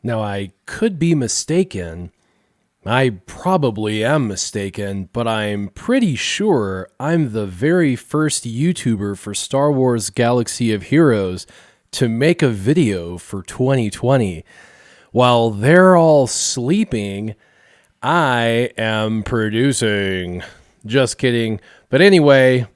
Now, I could be mistaken. I probably am mistaken, but I'm pretty sure I'm the very first YouTuber for Star Wars Galaxy of Heroes to make a video for 2020. While they're all sleeping, I am producing. Just kidding. But anyway,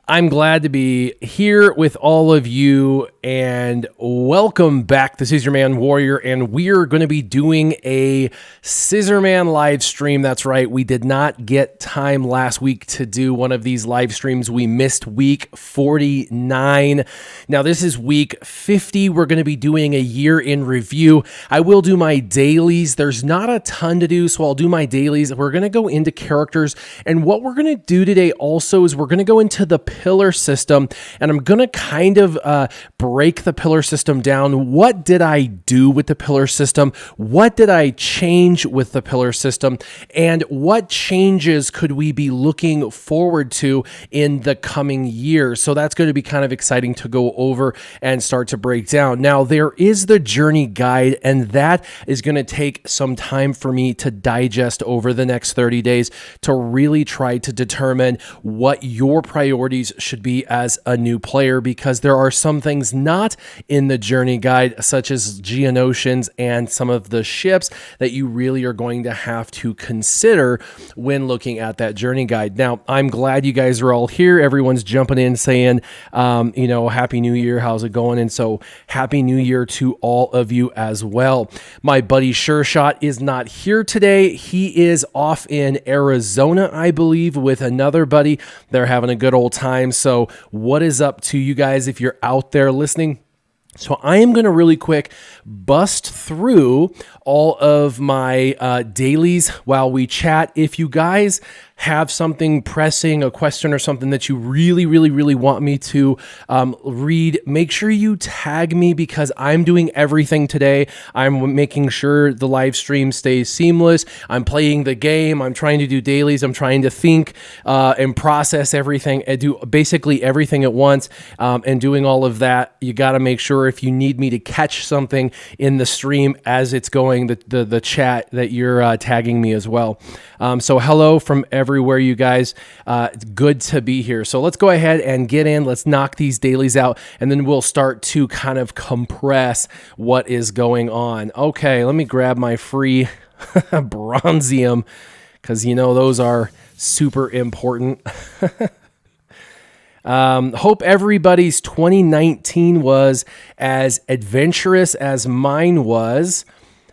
I'm glad to be here with all of you and welcome back to Scissorman Warrior. And we're going to be doing a Scissorman live stream. That's right. We did not get time last week to do one of these live streams. We missed week 49. Now this is week 50. We're going to be doing a year in review. I will do my dailies. There's not a ton to do, so I'll do my dailies. We're going to go into characters. And what we're going to do today also is we're going to go into the pillar system, and I'm going to kind of break the pillar system down. What did I do with the pillar system? What did I change with the pillar system? And what changes could we be looking forward to in the coming year? So that's going to be kind of exciting to go over and start to break down. Now, there is the journey guide, and that is going to take some time for me to digest over the next 30 days to really try to determine what your priorities should be as a new player, because there are some things not in the journey guide, such as Geonosians and some of the ships that you really are going to have to consider when looking at that journey guide. Now, I'm glad you guys are all here. Everyone's jumping in saying, Happy New Year. How's it going? And so Happy New Year to all of you as well. My buddy Sure Shot is not here today. He is off in Arizona, I believe, with another buddy. They're having a good old time. So what is up to you guys if you're out there listening? So I am going to really quick bust through all of my dailies while we chat. If you guys have something pressing, a question or something that you really want me to read, make sure you tag me, because I'm doing everything today. I'm making sure the live stream stays seamless. I'm playing the game. I'm trying to do dailies. I'm trying to think and process everything and do basically everything at once. And doing all of that, you got to make sure if you need me to catch something in the stream as it's going, the chat, that you're tagging me as well. So hello from everywhere, you guys. It's good to be here. So let's go ahead and get in. Let's knock these dailies out, and then we'll start to kind of compress what is going on. Okay, let me grab my free bronzium, because those are super important. Hope everybody's 2019 was as adventurous as mine was.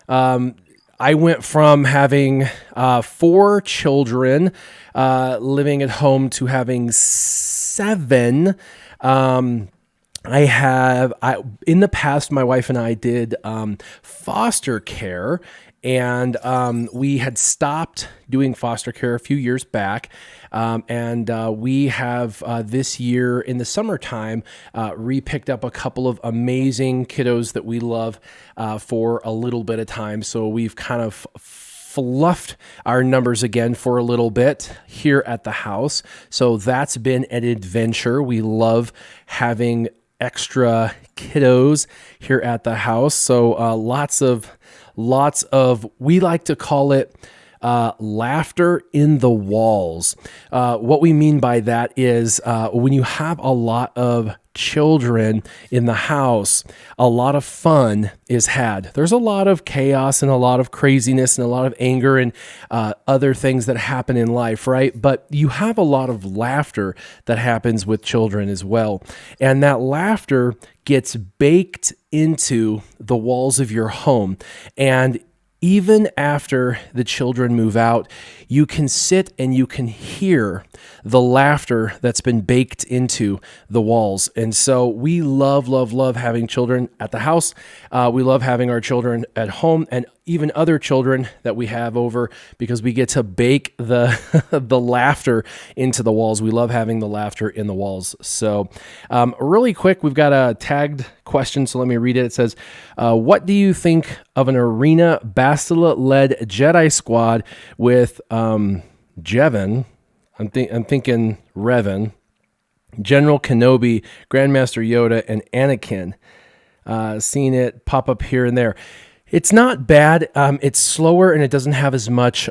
I went from having 4 children living at home to having 7. In the past, my wife and I did foster care, and we had stopped doing foster care a few years back. We have this year in the summertime re-picked up a couple of amazing kiddos that we love for a little bit of time. So we've kind of fluffed our numbers again for a little bit here at the house. So that's been an adventure. We love having extra kiddos here at the house. So lots of, we like to call it laughter in the walls. What we mean by that is when you have a lot of children in the house, a lot of fun is had. There's a lot of chaos and a lot of craziness and a lot of anger and other things that happen in life, right? But you have a lot of laughter that happens with children as well. And that laughter gets baked into the walls of your home. And even after the children move out, you can sit and you can hear the laughter that's been baked into the walls. And so we love having children at the house. We love having our children at home, and even other children that we have over, because we get to bake the the laughter into the walls. We love having the laughter in the walls. So really quick, we've got a tagged question, so let me read it. It says, what do you think of an Arena Bastila-led Jedi squad with Jevin? I'm thinking Revan, General Kenobi, Grandmaster Yoda, and Anakin. Seeing it pop up here and there. It's not bad. It's slower and it doesn't have as much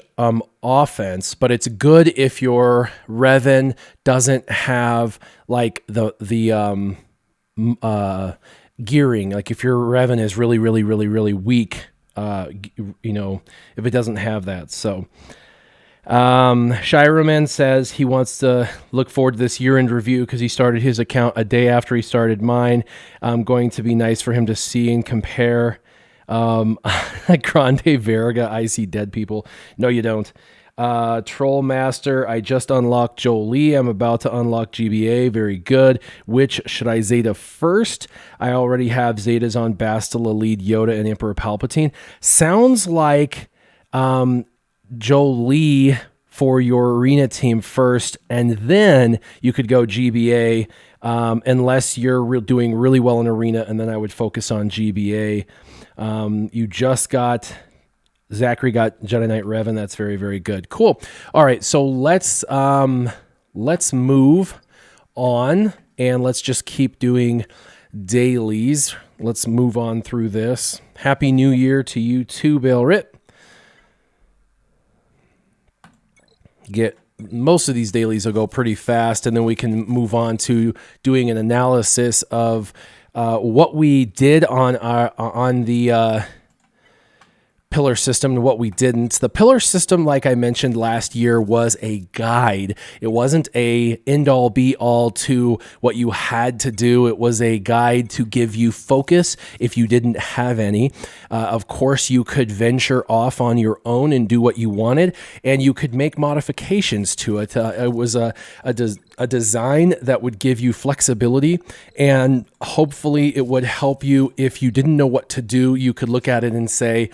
offense, but it's good if your Revan doesn't have like the gearing. Like if your Revan is really, really, really, really weak, if it doesn't have that. So Shireman says he wants to look forward to this year-end review because he started his account a day after he started mine. Going to be nice for him to see and compare. Grande Verga, I see dead people. No, you don't. Troll Master, I just unlocked Jolie. I'm about to unlock GBA. Very good. Which should I Zeta first? I already have Zetas on Bastila, Lead, Yoda, and Emperor Palpatine. Sounds like Jolie for your arena team first, and then you could go GBA unless you're doing really well in arena, and then I would focus on GBA. You just got... Zachary got Jedi Knight Revan. That's very, very good. Cool. All right, so let's move on, and let's just keep doing dailies. Let's move on through this. Happy New Year to you too, Bill Rip. Most of these dailies will go pretty fast, and then we can move on to doing an analysis of what we did on the pillar system and what we didn't. The pillar system, like I mentioned last year, was a guide. It wasn't a end-all be-all to what you had to do. It was a guide to give you focus if you didn't have any. Of course, you could venture off on your own and do what you wanted, and you could make modifications to it. It was a design that would give you flexibility, and hopefully it would help you if you didn't know what to do. You could look at it and say,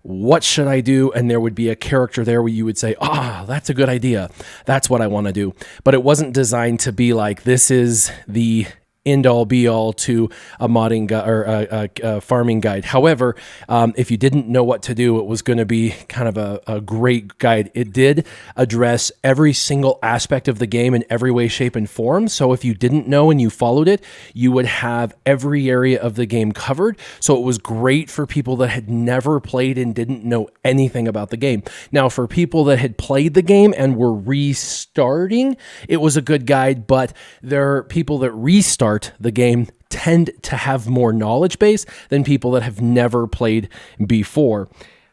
what should I do? And there would be a character there where you would say, that's a good idea. That's what I want to do. But it wasn't designed to be like, this is the end-all be-all to a modding or a farming guide. However, if you didn't know what to do, it was going to be kind of a great guide. It did address every single aspect of the game in every way, shape, and form. So if you didn't know and you followed it, you would have every area of the game covered. So it was great for people that had never played and didn't know anything about the game. Now, for people that had played the game and were restarting, it was a good guide, but there are people that restart the game tend to have more knowledge base than people that have never played before.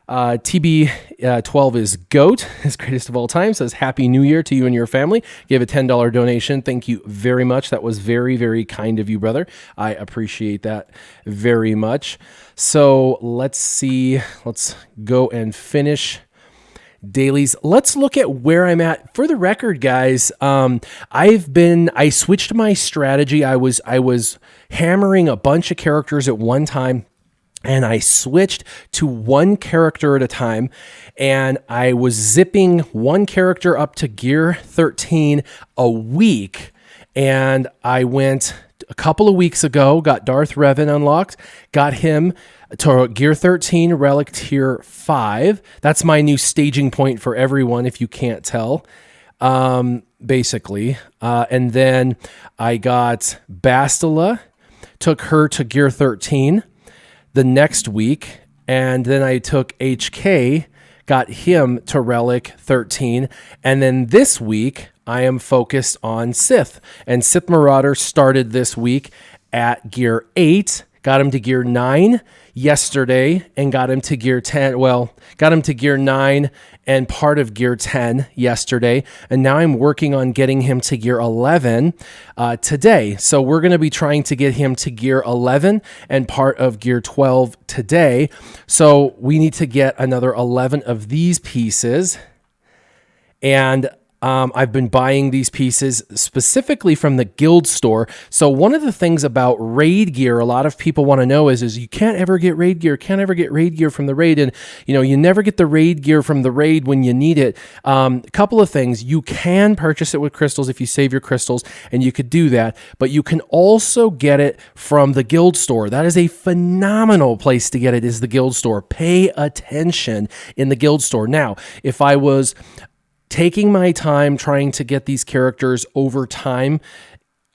TB12 is GOAT, his greatest of all time, says Happy New Year to you and your family. Give a $10 donation. Thank you very much. That was very, very kind of you, brother. I appreciate that very much. So let's see. Let's go and finish dailies. Let's look at where I'm at. For the record, guys, I switched my strategy. I was hammering a bunch of characters at one time, and I switched to one character at a time, and I was zipping one character up to gear 13 a week, and I went a couple of weeks ago, got Darth Revan unlocked, got him to gear 13, relic tier 5. That's my new staging point for everyone, if you can't tell, basically. And then I got Bastila, took her to gear 13 the next week. And then I took HK, got him to relic 13. And then this week, I am focused on Sith. And Sith Marauder started this week at gear 8, got him to gear 9 yesterday, and got him to gear 10. Well, got him to gear 9 and part of gear 10 yesterday. And now I'm working on getting him to gear 11 today. So we're going to be trying to get him to gear 11 and part of gear 12 today. So we need to get another 11 of these pieces. And I've been buying these pieces specifically from the guild store. So one of the things about raid gear, a lot of people want to know is you can't ever get raid gear, from the raid. And, you never get the raid gear from the raid when you need it. A couple of things. You can purchase it with crystals if you save your crystals, and you could do that. But you can also get it from the guild store. That is a phenomenal place to get it, is the guild store. Pay attention in the guild store. Now, if I was taking my time trying to get these characters over time,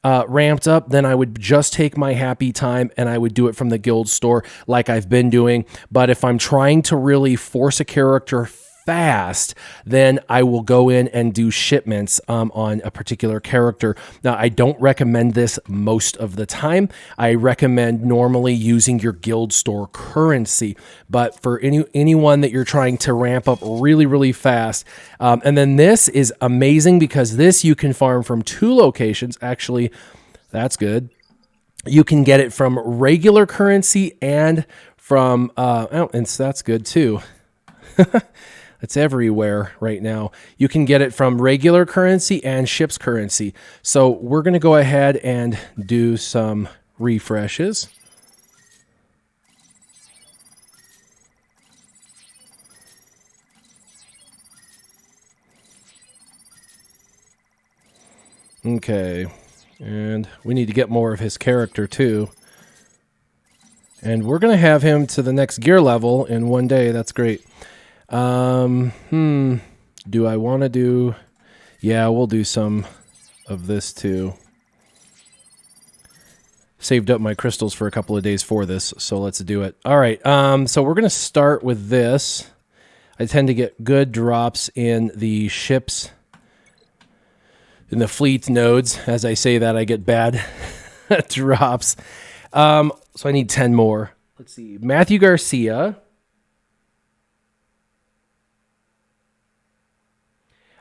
ramped up, then I would just take my happy time and I would do it from the guild store like I've been doing. But if I'm trying to really force a character fast, then I will go in and do shipments on a particular character. Now, I don't recommend this most of the time. I recommend normally using your guild store currency, but for anyone that you're trying to ramp up really, really fast. And then this is amazing because this you can farm from 2 locations. Actually, that's good. You can get it from regular currency and from, and that's good too. It's everywhere right now. You can get it from regular currency and ship's currency. So we're going to go ahead and do some refreshes. Okay. And we need to get more of his character too. And we're going to have him to the next gear level in one day. That's great. Do I want to do... Yeah, we'll do some of this too. Saved up my crystals for a couple of days for this, so let's do it. All right, so we're going to start with this. I tend to get good drops in the ships, in the fleet nodes. As I say that, I get bad drops. So I need 10 more. Let's see. Matthew Garcia...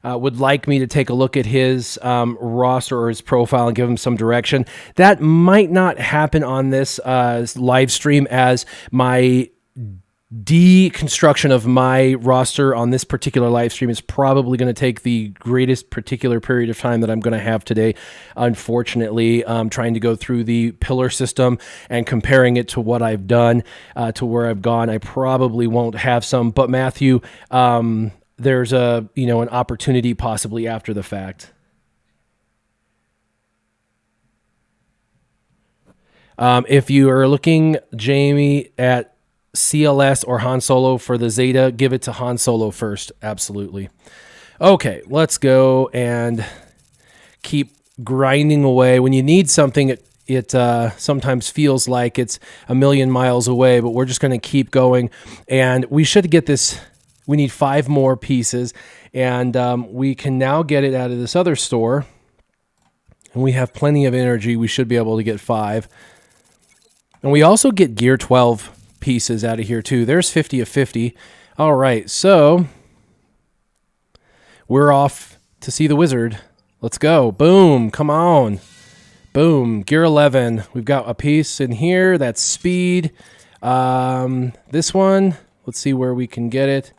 would like me to take a look at his roster or his profile and give him some direction. That might not happen on this live stream, as my deconstruction of my roster on this particular live stream is probably going to take the greatest particular period of time that I'm going to have today. Unfortunately, trying to go through the pillar system and comparing it to what I've done to where I've gone, I probably won't have some. But Matthew, there's an opportunity possibly after the fact. If you are looking, Jamie, at CLS or Han Solo for the Zeta, give it to Han Solo first. Absolutely. Okay, let's go and keep grinding away. When you need something, it sometimes feels like it's a million miles away, but we're just going to keep going. And we should get this. We need 5 more pieces, and we can now get it out of this other store. And we have plenty of energy. We should be able to get 5. And we also get gear 12 pieces out of here too. There's 50 of 50. All right, so we're off to see the wizard. Let's go. Boom, come on. Boom, gear 11. We've got a piece in here. That's speed. This one, let's see where we can get it.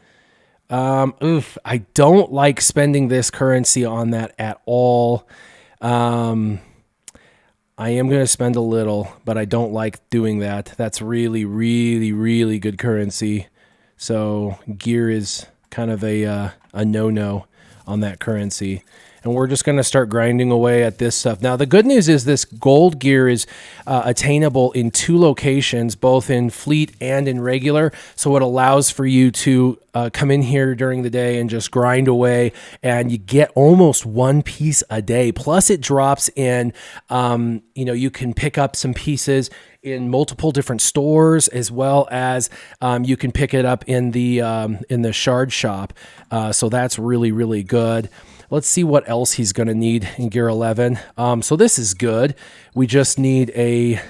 I don't like spending this currency on that at all. I am going to spend a little, but I don't like doing that. That's really, really, really good currency. So gear is kind of a no-no on that currency. And we're just going to start grinding away at this stuff. Now, the good news is this gold gear is attainable in 2 locations, both in fleet and in regular. So it allows for you to come in here during the day and just grind away, and you get almost 1 piece a day. Plus, it drops in, you can pick up some pieces in multiple different stores, as well as you can pick it up in the shard shop. So that's really, really good. Let's see what else he's going to need in gear 11. So this is good. We just need a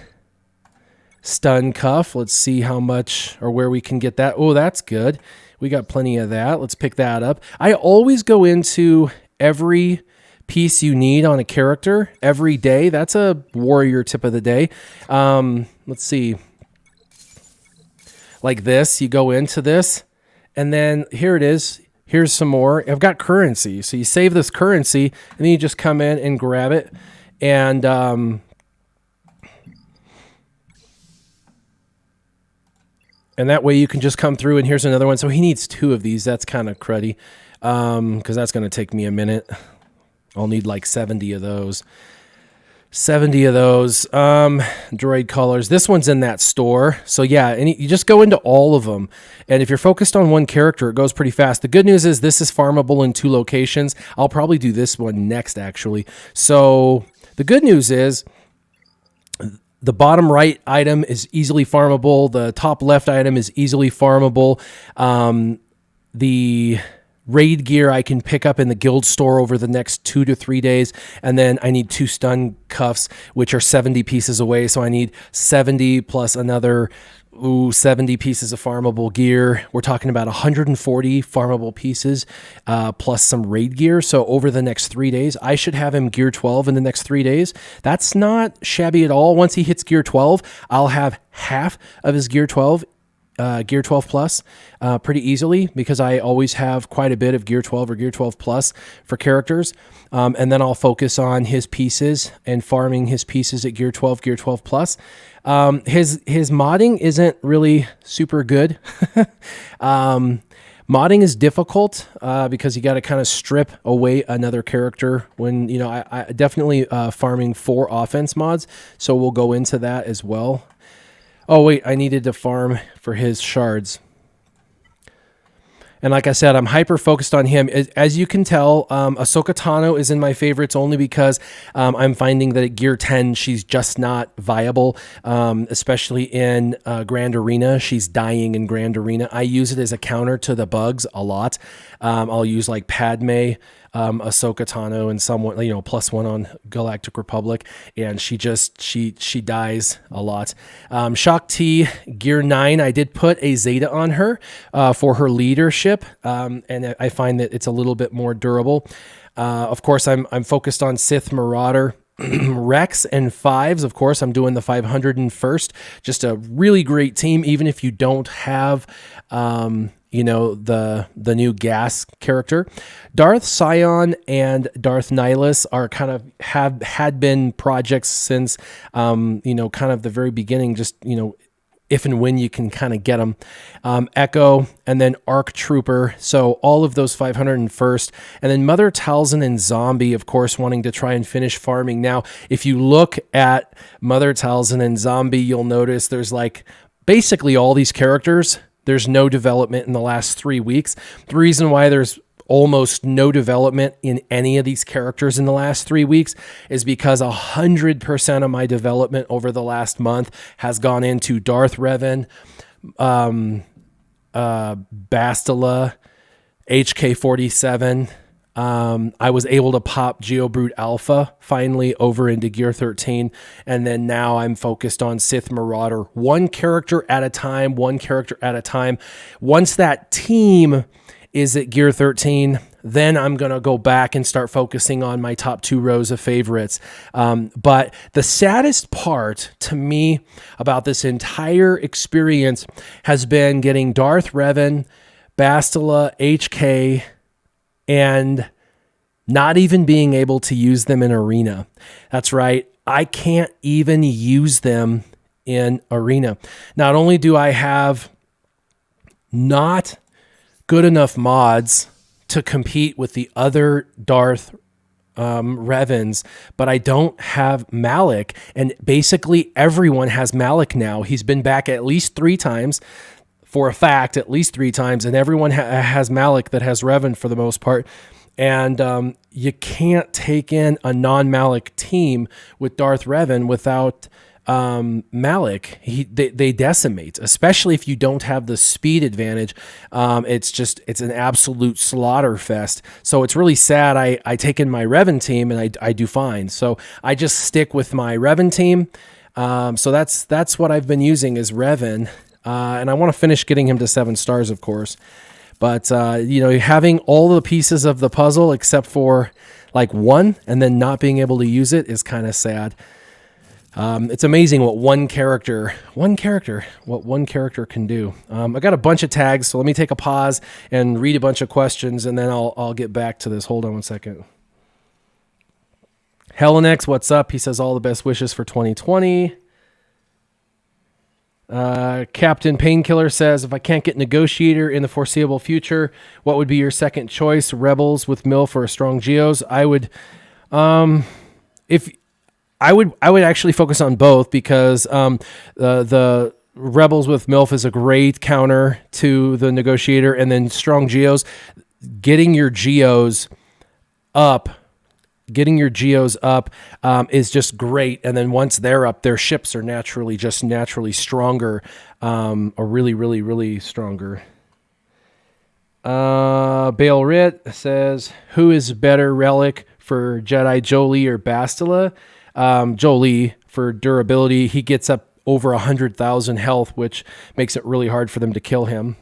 stun cuff. Let's see how much or where we can get that. Oh, that's good. We got plenty of that. Let's pick that up. I always go into every piece you need on a character every day. That's a warrior tip of the day. Let's see. Like this, you go into this, and then here it is. Here's some more. I've got currency. So you save this currency, and then you just come in and grab it. And that way you can just come through, and here's another one. So he needs 2 of these. That's kind of cruddy, because that's going to take me a minute. I'll need like 70 of those. 70 of those. Droid colors. This one's in that store. So yeah, and you just go into all of them. And if you're focused on one character, it goes pretty fast. The good news is this is farmable in 2 locations. I'll probably do this one next, actually. So The good news is the bottom right item is easily farmable. The top left item is easily farmable. The raid gear I can pick up in the guild store over the next 2 to 3 days. And then I need 2 stun cuffs, which are 70 pieces away. So I need 70 plus another 70 pieces of farmable gear. We're talking about 140 farmable pieces plus some raid gear. So over the next 3 days, I should have him gear 12 in the next 3 days. That's not shabby at all. Once he hits gear 12, I'll have half of his gear 12 plus pretty easily, because I always have quite a bit of gear 12 or gear 12 plus for characters. And then I'll focus on his pieces and farming his pieces at gear 12 plus. His modding isn't really super good. Modding is difficult because you got to kind of strip away another character when, I definitely farming 4 offense mods. So we'll go into that as well. Oh, wait, I needed to farm for his shards. And like I said, I'm hyper focused on him. As you can tell, Ahsoka Tano is in my favorites only because I'm finding that at gear 10, she's just not viable, especially in Grand Arena. She's dying in Grand Arena. I use it as a counter to the bugs a lot. I'll use like Padme, Ahsoka Tano, and someone, +1 on Galactic Republic, and she dies a lot. Shock T gear 9, I did put a Zeta on her for her leadership, and I find that it's a little bit more durable. Of course, I'm focused on Sith Marauder. Rex and 5s, of course, I'm doing the 501st. Just a really great team, even if you don't have the new gas character. Darth Sion and Darth Nihilus are kind of had been projects since kind of the very beginning, just if and when you can kind of get them. Echo, and then Arc Trooper. So all of those 501st. And then Mother Talzin and Zombie, of course, wanting to try and finish farming. Now, if you look at Mother Talzin and Zombie, you'll notice there's like basically all these characters. There's no development in the last 3 weeks. The reason why there's almost no development in any of these characters in the last 3 weeks is because 100% of my development over the last month has gone into Darth Revan, Bastila, HK-47. I was able to pop Geobrute Alpha finally over into Gear 13, and then now I'm focused on Sith Marauder. One character at a time. Once that team is at Gear 13, then I'm going to go back and start focusing on my top 2 rows of favorites. But the saddest part to me about this entire experience has been getting Darth Revan, Bastila, HK, and not even being able to use them in Arena. That's right. I can't even use them in Arena. Not only do I have not good enough mods to compete with the other Darth Revans, but I don't have Malik, and basically everyone has Malik now. He's been back at least 3 times, for a fact, at least 3 times, and everyone has Malik that has Revan for the most part. And you can't take in a non-Malik team with Darth Revan without Malik. They decimate, especially if you don't have the speed advantage. It's an absolute slaughter fest. So it's really sad. I take in my Revan team and I do fine. So I just stick with my Revan team. So that's what I've been using is Revan. And I want to finish getting him to 7 stars, of course. But, having all the pieces of the puzzle except for like one and then not being able to use it is kind of sad. It's amazing what one character can do. I got a bunch of tags, so let me take a pause and read a bunch of questions, and then I'll get back to this. Hold on one second. Helenex, what's up? He says all the best wishes for 2020. Captain Painkiller says, if I can't get Negotiator in the foreseeable future, what would be your second choice? Rebels with MILF or a strong Geos? I would actually focus on both because the Rebels with MILF is a great counter to the Negotiator, and then strong Geos, getting your Geos up getting your geos up is just great. And then once they're up, their ships are naturally stronger, or really, really, really stronger. Bale Rit says, who is better relic for Jedi, Jolee or Bastila? Jolee for durability. He gets up over 100,000 health, which makes it really hard for them to kill him.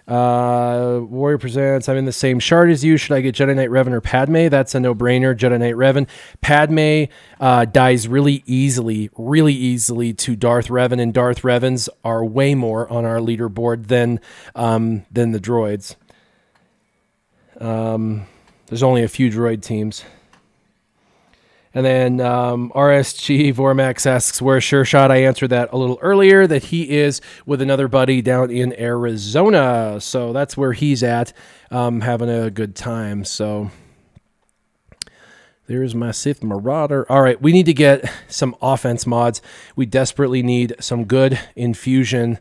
Warrior presents, I'm in the same shard as you. Should I get Jedi Knight Revan or Padme? That's a no-brainer. Jedi Knight Revan. Padme dies really easily to Darth Revan, and Darth Revans are way more on our leaderboard than the droids. There's only a few droid teams. And then RSG Vormax asks, where's Sure Shot? I answered that a little earlier, that he is with another buddy down in Arizona. So that's where he's at, having a good time. So there's my Sith Marauder. All right, we need to get some offense mods. We desperately need some good infusion,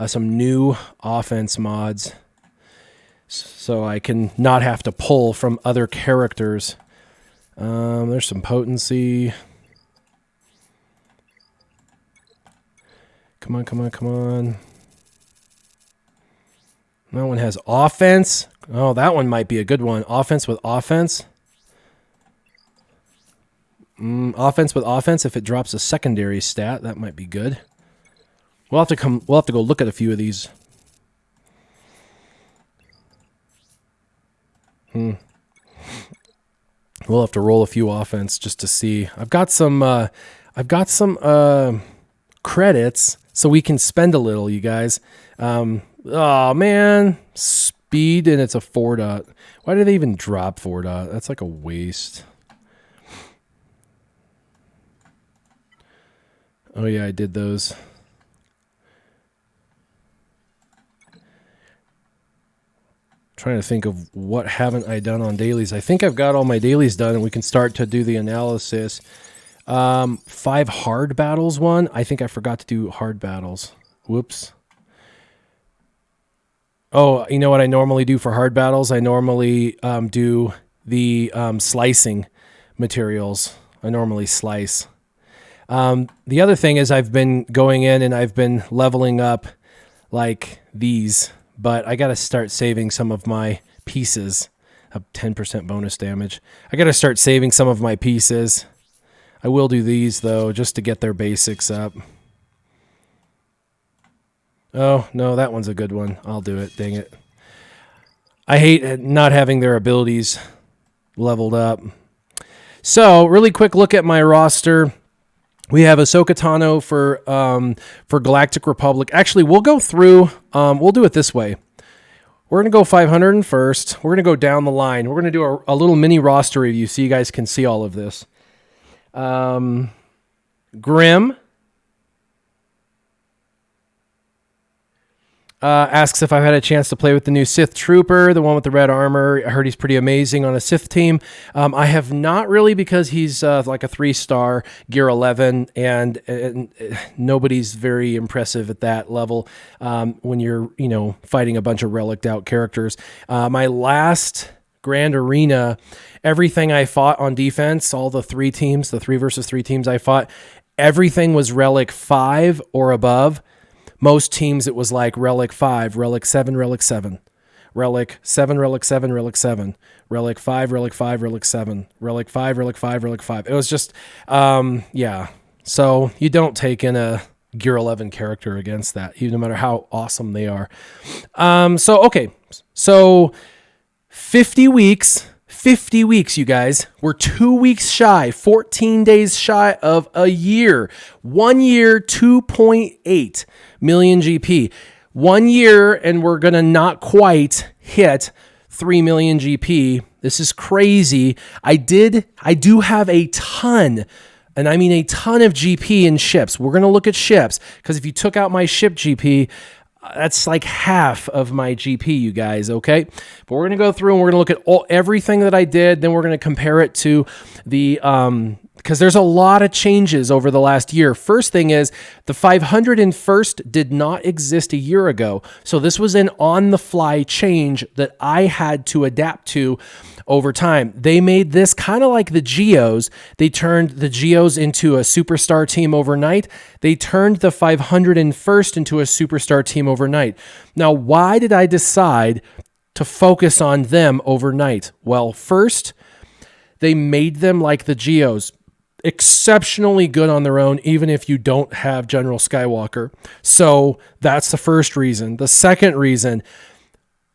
some new offense mods, so I can not have to pull from other characters. There's some potency. Come on. That one has offense. Oh, that one might be a good one. Offense with offense. Offense with offense. If it drops a secondary stat, that might be good. We'll have to go look at a few of these. We'll have to roll a few offense just to see. I've got some credits, so we can spend a little, you guys. Oh man, speed, and it's a 4-dot. Why do they even drop 4-dot? That's like a waste. Oh yeah, I did those. Trying to think of what haven't I done on dailies. I think I've got all my dailies done, and we can start to do the analysis. 5 hard battles one. I think I forgot to do hard battles. Whoops. Oh, you know what I normally do for hard battles? I normally do the slicing materials. I normally slice. The other thing is I've been going in and I've been leveling up like these, but I got to start saving some of my pieces. Up 10% bonus damage. I got to start saving some of my pieces. I will do these, though, just to get their basics up. Oh, no, that one's a good one. I'll do it. Dang it. I hate not having their abilities leveled up. So, really quick look at my roster. We have Ahsoka Tano for Galactic Republic. Actually, we'll go through, we'll do it this way. We're going to go 500 first. We're going to go down the line. We're going to do a little mini roster review so you guys can see all of this. Grim asks if I've had a chance to play with the new Sith Trooper, the one with the red armor. I heard he's pretty amazing on a Sith team. I have not really, because he's like a 3-star gear 11, and nobody's very impressive at that level when you're, fighting a bunch of reliced out characters. My last Grand Arena, everything I fought on defense, all the 3 teams, the 3 versus 3 teams I fought, everything was Relic 5 or above. Most teams, it was like Relic 5, Relic 7, Relic 7. Relic 7, Relic 7, Relic 7. Relic 5, Relic 5, Relic 7. Relic 5, Relic 5, Relic 5. It was just, yeah. So you don't take in a Gear 11 character against that, even no matter how awesome they are. Okay. So 50 weeks, you guys. We're 2 weeks shy, 14 days shy of a year. 1 year, 2.8 million GP. 1 year, and we're going to not quite hit 3 million GP. This is crazy. I do have a ton, and I mean a ton of GP in ships. We're going to look at ships, because if you took out my ship GP, that's like half of my GP, you guys, okay? But we're going to go through and we're going to look at everything that I did. Then we're going to compare it to the because there's a lot of changes over the last year. First thing is the 501st did not exist a year ago. So this was an on-the-fly change that I had to adapt to over time. They made this kind of like the Geos. They turned the Geos into a superstar team overnight. They turned the 501st into a superstar team overnight. Now, why did I decide to focus on them overnight? Well, first, they made them like the Geos, exceptionally good on their own, even if you don't have General Skywalker. So that's the first reason. The second reason,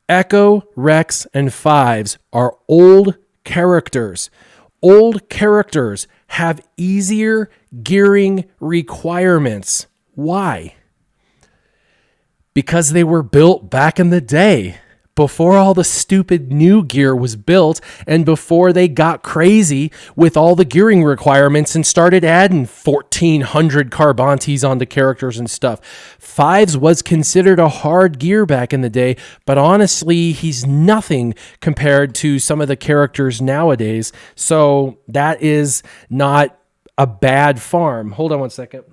Echo, Rex, and Fives are old characters. Old characters have easier gearing requirements. Why? Because they were built back in the day, before all the stupid new gear was built and before they got crazy with all the gearing requirements and started adding 1,400 Carbantes onto characters and stuff. Fives was considered a hard gear back in the day, but honestly, he's nothing compared to some of the characters nowadays. So that is not a bad farm. Hold on one second.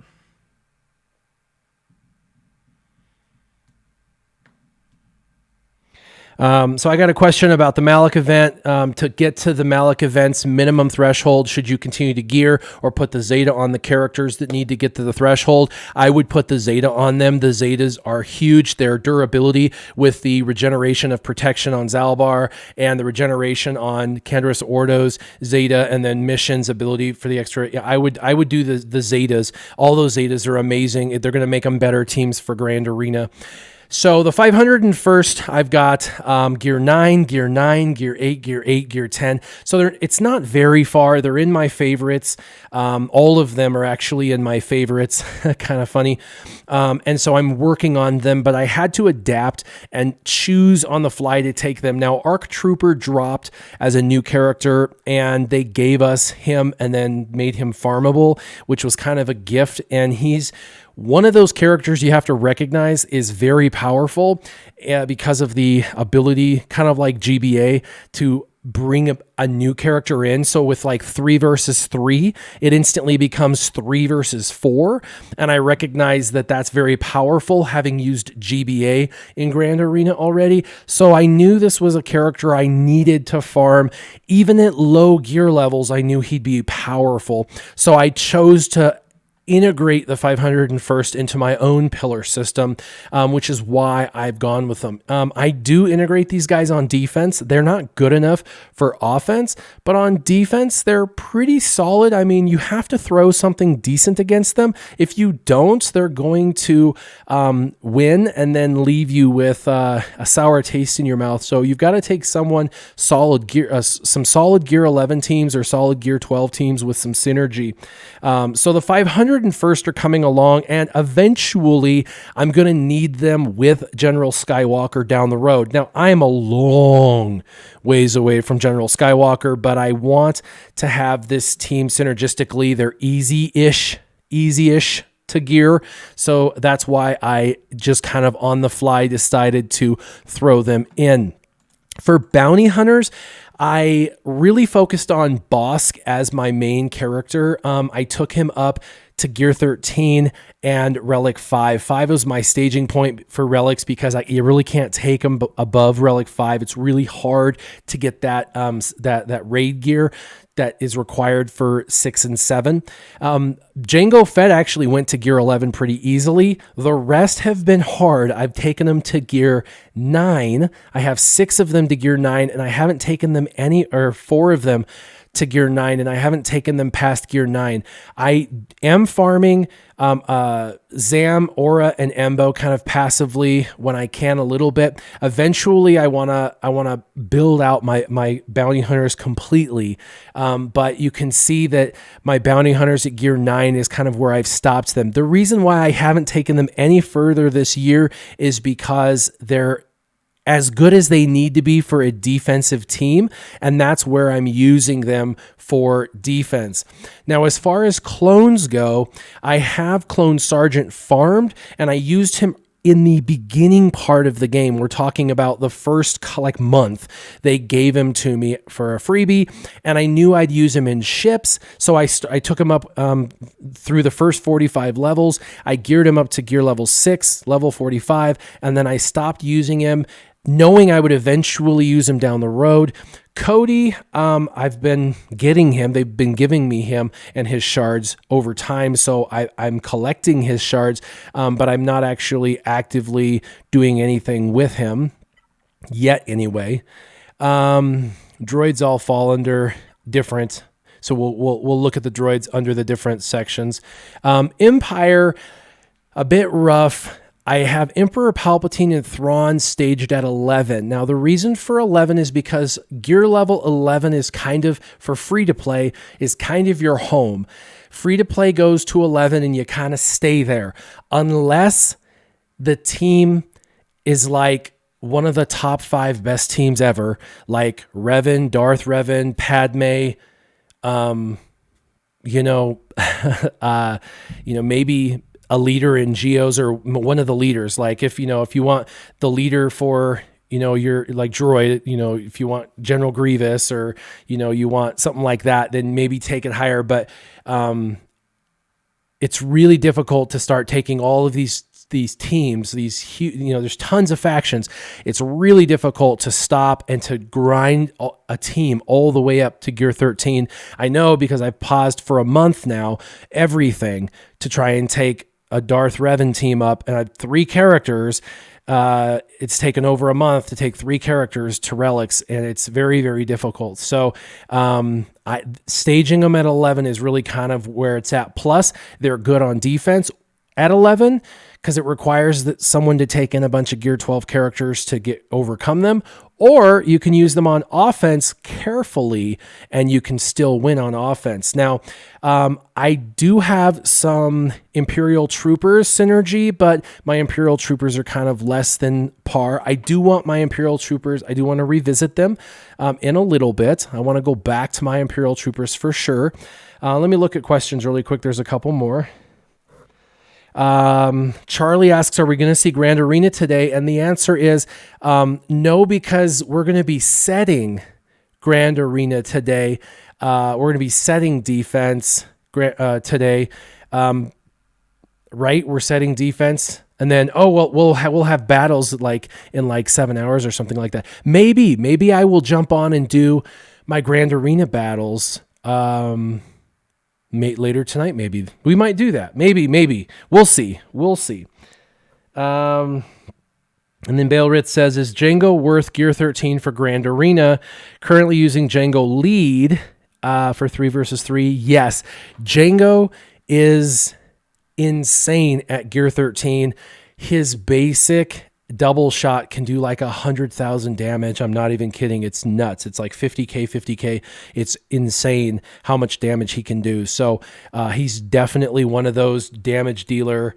So I got a question about the Malak event. To get to the Malak event's minimum threshold, should you continue to gear or put the Zeta on the characters that need to get to the threshold? I would put the Zeta on them. The Zetas are huge. Their durability with the regeneration of protection on Zalbar and the regeneration on Candorus Ordo's Zeta, and then missions ability for the extra. Yeah, I would do the Zetas. All those Zetas are amazing. They're going to make them better teams for Grand Arena. So the 501st, I've got Gear 9, Gear 9, Gear 8, Gear 8, Gear 10. So it's not very far. They're in my favorites. All of them are actually in my favorites. Kind of funny. And so I'm working on them, but I had to adapt and choose on the fly to take them. Now, Arc Trooper dropped as a new character, and they gave us him and then made him farmable, which was kind of a gift. And he's one of those characters you have to recognize is very powerful because of the ability, kind of like GBA, to bring a new character in. So with like 3 versus 3, it instantly becomes 3 versus 4. And I recognize that that's very powerful, having used GBA in Grand Arena already. So I knew this was a character I needed to farm. Even at low gear levels, I knew he'd be powerful. So I chose to integrate the 501st into my own pillar system, which is why I've gone with them. I do integrate these guys on defense. They're not good enough for offense, but on defense, they're pretty solid. I mean, you have to throw something decent against them. If you don't, they're going to win and then leave you with a sour taste in your mouth. So you've got to take someone solid gear, some solid gear 11 teams or solid gear 12 teams with some synergy. So the 501st are coming along, and eventually I'm going to need them with General Skywalker down the road. Now, I am a long ways away from General Skywalker, but I want to have this team synergistically. They're easy-ish to gear. So that's why I just kind of on the fly decided to throw them in. For bounty hunters, I really focused on Bosk as my main character. I took him up to Gear 13 and Relic 5. 5 was my staging point for relics because you really can't take them above Relic 5. It's really hard to get that that raid gear that is required for 6 and 7. Jango Fett actually went to Gear 11 pretty easily. The rest have been hard. I've taken them to Gear 9. I have 6 of them to Gear 9, and I haven't taken them 4 of them to Gear 9, and I haven't taken them past Gear 9. I am farming Zam, Aura, and Embo kind of passively when I can a little bit. Eventually, I wanna build out my bounty hunters completely, but you can see that my bounty hunters at Gear 9 is kind of where I've stopped them. The reason why I haven't taken them any further this year is because they're as good as they need to be for a defensive team, and that's where I'm using them for defense. Now, as far as clones go, I have Clone Sergeant farmed, and I used him in the beginning part of the game. We're talking about the first like month. They gave him to me for a freebie, and I knew I'd use him in ships, so I took him up through the first 45 levels. I geared him up to gear level 6, level 45, and then I stopped using him, knowing I would eventually use him down the road. Cody, I've been getting him. They've been giving me him and his shards over time, so I'm collecting his shards, but I'm not actually actively doing anything with him yet anyway. Droids all fall under different, so we'll look at the droids under the different sections. Empire, a bit rough. I have Emperor Palpatine and Thrawn staged at 11. Now, the reason for 11 is because gear level 11 is kind of, for free-to-play, is kind of your home. Free-to-play goes to 11 and you kind of stay there. Unless the team is like one of the top 5 best teams ever, like Revan, Darth Revan, Padme, maybe a leader in Geos or one of the leaders. Like if you want the leader for, your like droid, if you want General Grievous or, you want something like that, then maybe take it higher. But it's really difficult to start taking all of these teams, these huge, there's tons of factions. It's really difficult to stop and to grind a team all the way up to gear 13. I know because I've paused for a month now, everything to try and take a Darth Revan team up, and I have 3 characters. It's taken over a month to take 3 characters to relics, and it's very, very difficult. So staging them at 11 is really kind of where it's at. Plus, they're good on defense at 11 because it requires that someone to take in a bunch of gear 12 characters to overcome them, or you can use them on offense carefully and you can still win on offense. Now, I do have some Imperial Troopers synergy, but my Imperial Troopers are kind of less than par. I do want my Imperial Troopers. I do want to revisit them in a little bit. I want to go back to my Imperial Troopers for sure. Let me look at questions really quick. There's a couple more. Charlie asks, are we going to see Grand Arena today? And the answer is no, because we're going to be setting Grand Arena today. We're going to be setting defense today. Right? We're setting defense. And then, we'll have battles like in like 7 hours or something like that. Maybe I will jump on and do my Grand Arena battles later tonight. Maybe we might do that. Maybe we'll see. And then Bale Ritz says, is Django worth gear 13 for Grand Arena? Currently using Django lead for 3 versus 3. Yes, Django is insane at gear 13. His basic double shot can do like 100,000 damage. I'm not even kidding. It's nuts. It's like 50K. It's insane how much damage he can do. So he's definitely one of those damage dealer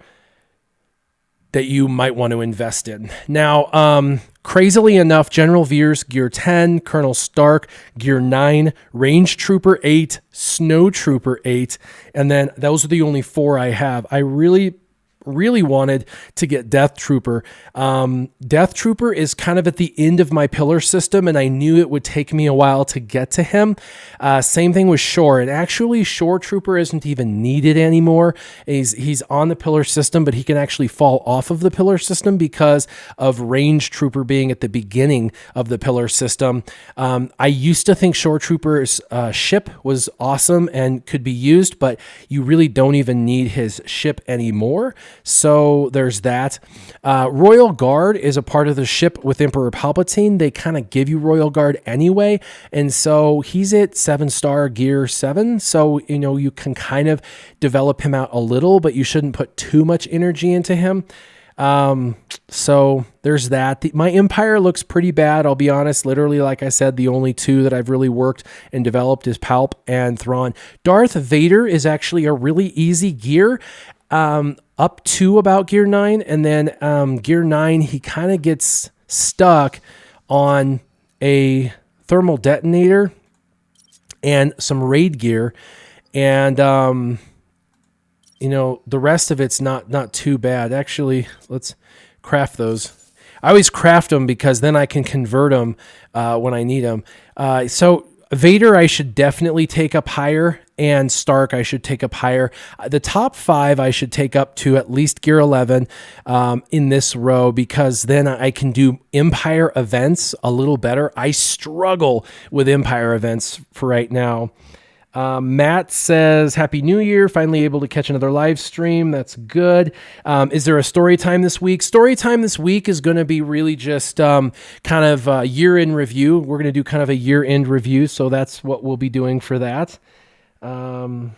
that you might want to invest in. Now, crazily enough, General Veers, gear 10, Colonel Stark, gear 9, Range Trooper 8, Snow Trooper 8, and then those are the only 4 I have. I really wanted to get Death Trooper. Death Trooper is kind of at the end of my pillar system, and I knew it would take me a while to get to him. Same thing with Shore, and actually Shore Trooper isn't even needed anymore. He's on the pillar system, but he can actually fall off of the pillar system because of Range Trooper being at the beginning of the pillar system. I used to think Shore Trooper's ship was awesome and could be used, but you really don't even need his ship anymore. So there's that. Royal Guard is a part of the ship with Emperor Palpatine. They kind of give you Royal Guard anyway. And so he's at 7-star gear 7. So, you can kind of develop him out a little, but you shouldn't put too much energy into him. So there's that. My Empire looks pretty bad. I'll be honest. Literally, like I said, the only 2 that I've really worked and developed is Palp and Thrawn. Darth Vader is actually a really easy gear. Up to about gear 9, and then gear 9 he kind of gets stuck on a thermal detonator and some raid gear, and the rest of it's not too bad. Actually, let's craft those. I always craft them because then I can convert them when I need them. So Vader, I should definitely take up higher, and Stark, I should take up higher. The top 5, I should take up to at least gear 11 in this row, because then I can do Empire events a little better. I struggle with Empire events for right now. Matt says, Happy New Year. Finally able to catch another live stream. That's good. Is there a story time this week? Story time this week is going to be really just kind of a year-end review. We're going to do kind of a year-end review, so that's what we'll be doing for that. I'll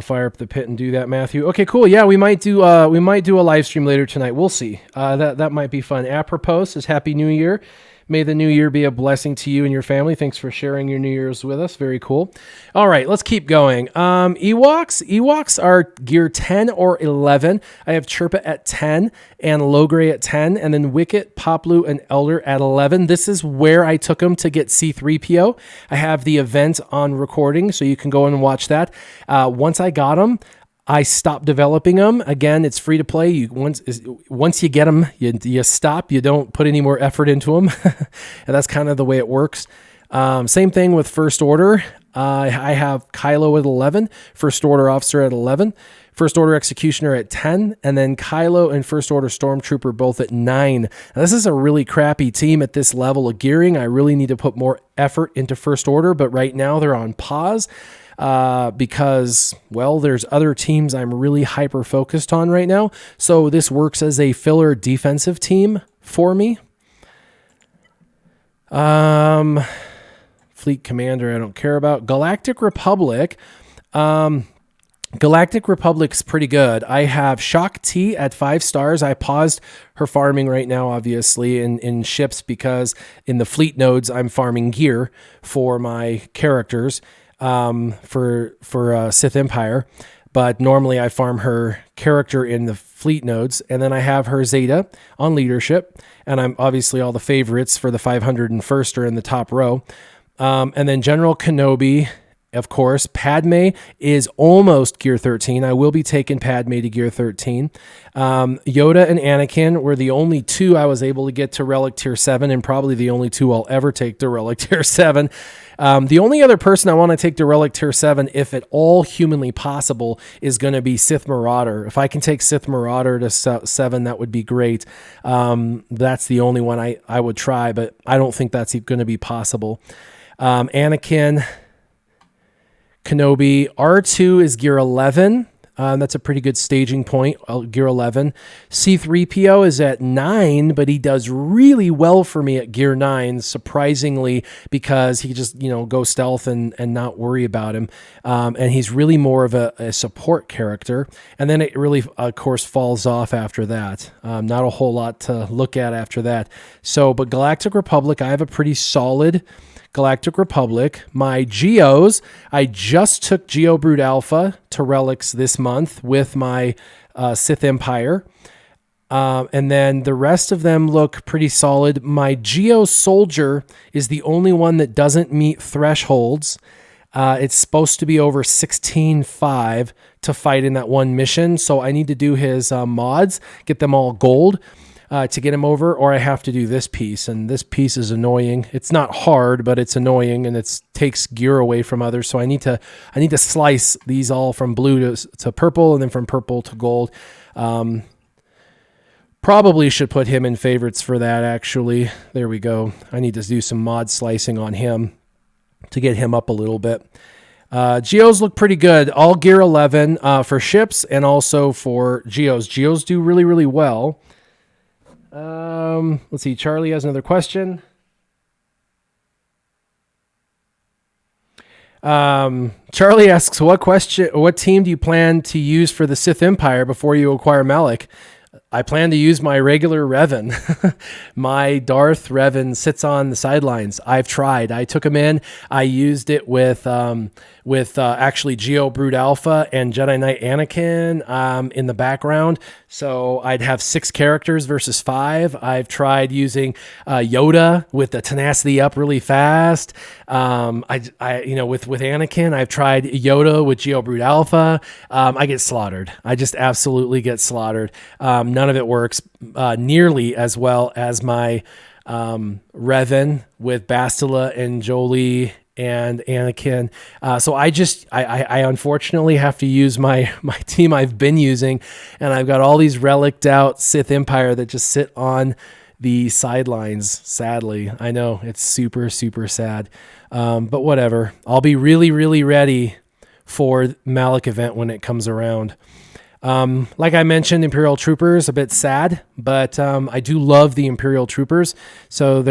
fire up the pit and do that, Matthew. Okay, cool. Yeah, we might do a live stream later tonight. We'll see. That might be fun. Apropos says, Happy New Year. May the new year be a blessing to you and your family. Thanks for sharing your New Year's with us. Very cool. All right, let's keep going. Ewoks are gear 10 or 11. I have Chirpa at 10 and Logray at 10, and then Wicket, Poplu, and Elder at 11. This is where I took them to get C-3PO. I have the event on recording, so you can go and watch that. Once I got them, I stopped developing them. Again, it's free to play. Once you get them, you stop. You don't put any more effort into them. And that's kind of the way it works. Same thing with First Order. I have Kylo at 11, First Order Officer at 11, First Order Executioner at 10, and then Kylo and First Order Stormtrooper both at 9. Now, this is a really crappy team at this level of gearing. I really need to put more effort into First Order, but right now they're on pause. Because, well, there's other teams I'm really hyper focused on right now. So this works as a filler defensive team for me. Fleet Commander, I don't care about. Galactic Republic. Galactic Republic's pretty good. I have Shock T at 5 stars. I paused her farming right now, obviously, in ships, because in the fleet nodes, I'm farming gear for my characters. For Sith Empire, but normally I farm her character in the fleet nodes, and then I have her Zeta on leadership, and I'm obviously all the favorites for the 501st are in the top row, and then General Kenobi, of course. Padme is almost gear 13. I will be taking Padme to gear 13. Yoda and Anakin were the only 2 I was able to get to Relic Tier 7, and probably the only 2 I'll ever take to Relic Tier 7. The only other person I want to take to Relic Tier 7, if at all humanly possible, is going to be Sith Marauder. If I can take Sith Marauder to 7, that would be great. That's the only one I would try, but I don't think that's going to be possible. Anakin, Kenobi. R2 is gear 11. That's a pretty good staging point, gear 11. C-3PO is at 9, but he does really well for me at gear 9, surprisingly, because he just, go stealth and not worry about him. And he's really more of a support character. And then it really, of course, falls off after that. Not a whole lot to look at after that. But Galactic Republic, I have a pretty solid Galactic Republic. My Geos, I just took Geo Brood Alpha to Relics this month with my Sith Empire. And then the rest of them look pretty solid. My Geo Soldier is the only one that doesn't meet thresholds. It's supposed to be over 16.5 to fight in that one mission. So I need to do his mods, get them all gold. To get him over, or I have to do this piece, and this piece is annoying. It's not hard, but it's annoying, and it takes gear away from others. So I need to slice these all from blue to purple, and then from purple to gold. Probably should put him in favorites for that, actually. There we go. I need to do some mod slicing on him to get him up a little bit. Geos look pretty good. All gear 11 for ships and also for Geos. Geos do really, really well. Let's see. Charlie has another question. Charlie asks, what team do you plan to use for the Sith Empire before you acquire Malak? I plan to use my regular Revan. My Darth Revan sits on the sidelines. I've tried. I took him in. I used it with actually Geo Brood Alpha and Jedi Knight Anakin in the background. So I'd have 6 characters versus 5. I've tried using Yoda with the tenacity up really fast. With Anakin, I've tried Yoda with Geo Brood Alpha. I get slaughtered. I just absolutely get slaughtered. None of it works nearly as well as my Revan with Bastila and Jolie and Anakin. So I unfortunately have to use my team I've been using, and I've got all these reliced out Sith Empire that just sit on the sidelines, sadly. I know, it's super, super sad. But whatever. I'll be really, really ready for Malak event when it comes around. Like I mentioned, Imperial Troopers, a bit sad, but I do love the Imperial Troopers. So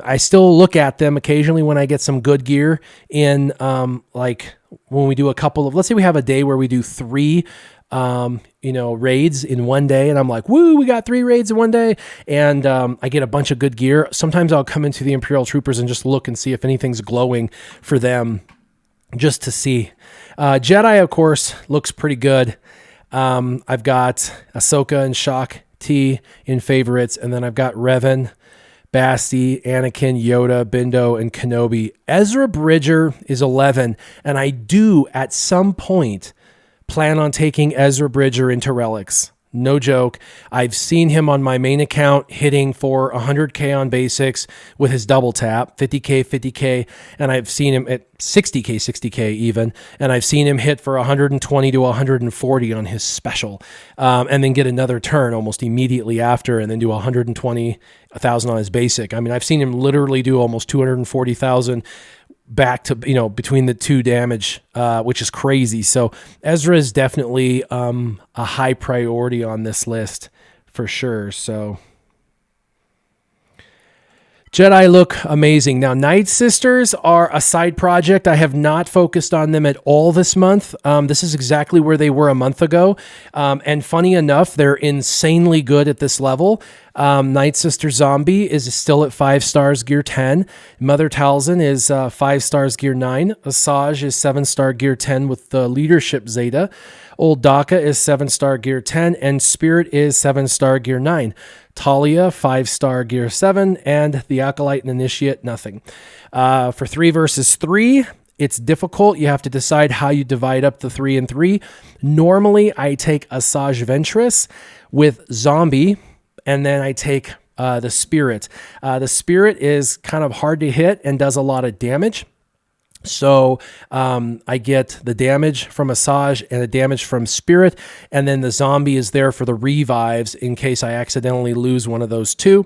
I still look at them occasionally when I get some good gear in, like when we do a couple of, let's say we have a day where we do 3 raids in one day, and I'm like, woo, we got 3 raids in one day, and I get a bunch of good gear. Sometimes I'll come into the Imperial Troopers and just look and see if anything's glowing for them, just to see. Jedi, of course, looks pretty good. I've got Ahsoka and Shak T in favorites, and then I've got Revan, Basti, Anakin, Yoda, Bindo, and Kenobi. Ezra Bridger is 11, and I do at some point plan on taking Ezra Bridger into relics. No joke. I've seen him on my main account hitting for 100K on basics with his double tap, 50K, 50K, and I've seen him at 60K, 60K even, and I've seen him hit for 120 to 140 on his special, and then get another turn almost immediately after, and then do 120,000 on his basic. I mean, I've seen him literally do almost 240,000 back to, between the 2 damage, which is crazy. So Ezra is definitely a high priority on this list for sure. So Jedi look amazing. Now, Night Sisters are a side project. I have not focused on them at all this month. This is exactly where they were a month ago. And funny enough, they're insanely good at this level. Night Sister Zombie is still at 5 stars gear 10. Mother Talzin is 5 stars gear 9. Asajj is 7-star gear 10 with the leadership Zeta. Old Daka is 7-star gear 10, and Spirit is 7-star gear 9. Talia, 5-star gear 7, and the Acolyte and Initiate, nothing. For 3 versus 3, it's difficult. You have to decide how you divide up the 3 and 3. Normally, I take Asajj Ventress with Zombie, and then I take the Spirit. The Spirit is kind of hard to hit and does a lot of damage. So I get the damage from Asajj and the damage from Spirit, and then the Zombie is there for the revives in case I accidentally lose one of those 2.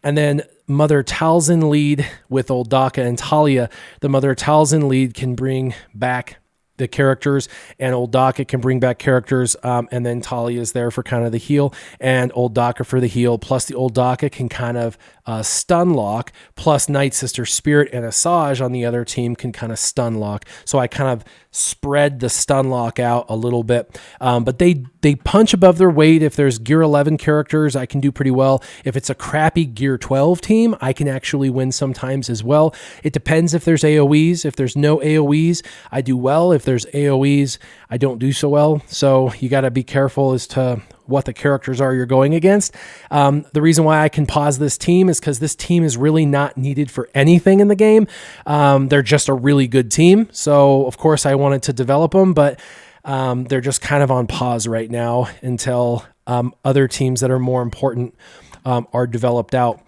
And then Mother Talzin lead with Old Daka and Talia. The Mother Talzin lead can bring back the characters, and Old Daka can bring back characters, and then Talia is there for kind of the heal, and Old Daka for the heal, plus the Old Daka can kind of stun lock, plus Night Sister Spirit and Asajj on the other team can kind of stun lock. So I kind of spread the stun lock out a little bit, but they punch above their weight. If there's gear 11 characters, I can do pretty well. If it's a crappy gear 12 team, I can actually win sometimes as well. It depends if there's AoEs. If there's no AoEs, I do well. If there's AoEs, I don't do so well. So you got to be careful as to what the characters are you're going against. The reason why I can pause this team is because this team is really not needed for anything in the game. They're just a really good team. So of course I wanted to develop them, but they're just kind of on pause right now until other teams that are more important are developed out.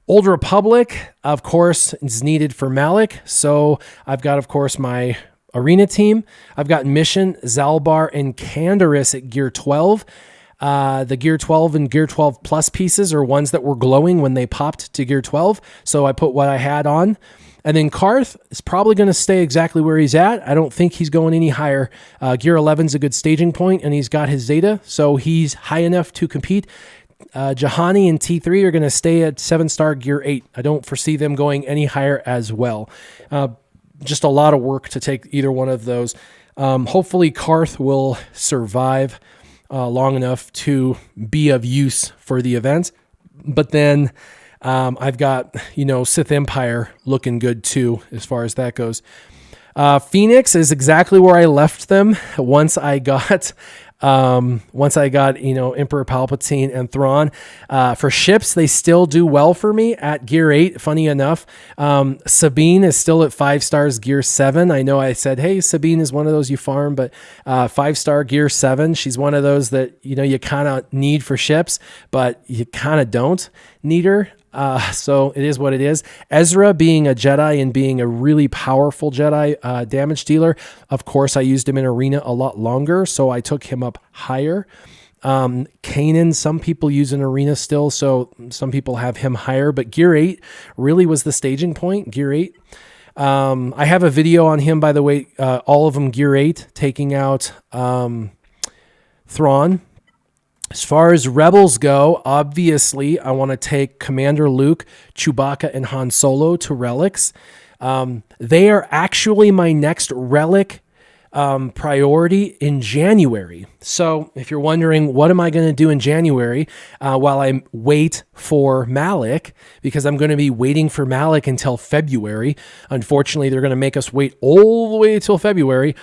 Old Republic, of course, is needed for Malak. So I've got, of course, my arena team. I've got Mission, Zalbar, and Canderous at gear 12. The gear 12 and gear 12 plus pieces are ones that were glowing when they popped to gear 12. So I put what I had on. And then Karth is probably going to stay exactly where he's at. I don't think he's going any higher. Gear 11 is a good staging point, and he's got his Zeta, so he's high enough to compete. Jahani and T3 are going to stay at 7-star gear 8. I don't foresee them going any higher as well. Just a lot of work to take either one of those. Hopefully Karth will survive. long enough to be of use for the event. But then I've got, Sith Empire looking good too, as far as that goes. Phoenix is exactly where I left them once I got Emperor Palpatine and Thrawn. For ships, they still do well for me at gear 8, funny enough. Sabine is still at 5 stars, gear 7. I know I said, hey, Sabine is one of those you farm, but 5-star gear 7. She's one of those that, you kind of need for ships, but you kind of don't need her. So it is what it is. Ezra being a Jedi and being a really powerful Jedi damage dealer, of course, I used him in Arena a lot longer, so I took him up higher. Kanan, some people use in Arena still, so some people have him higher, but Gear 8 really was the staging point, Gear 8. I have a video on him, by the way, all of them Gear 8, taking out Thrawn. As far as Rebels go, obviously, I want to take Commander Luke, Chewbacca, and Han Solo to relics. They are actually my next relic priority in January. So if you're wondering, what am I going to do in January while I wait for Malik? Because I'm going to be waiting for Malik until February. Unfortunately, they're going to make us wait all the way until February.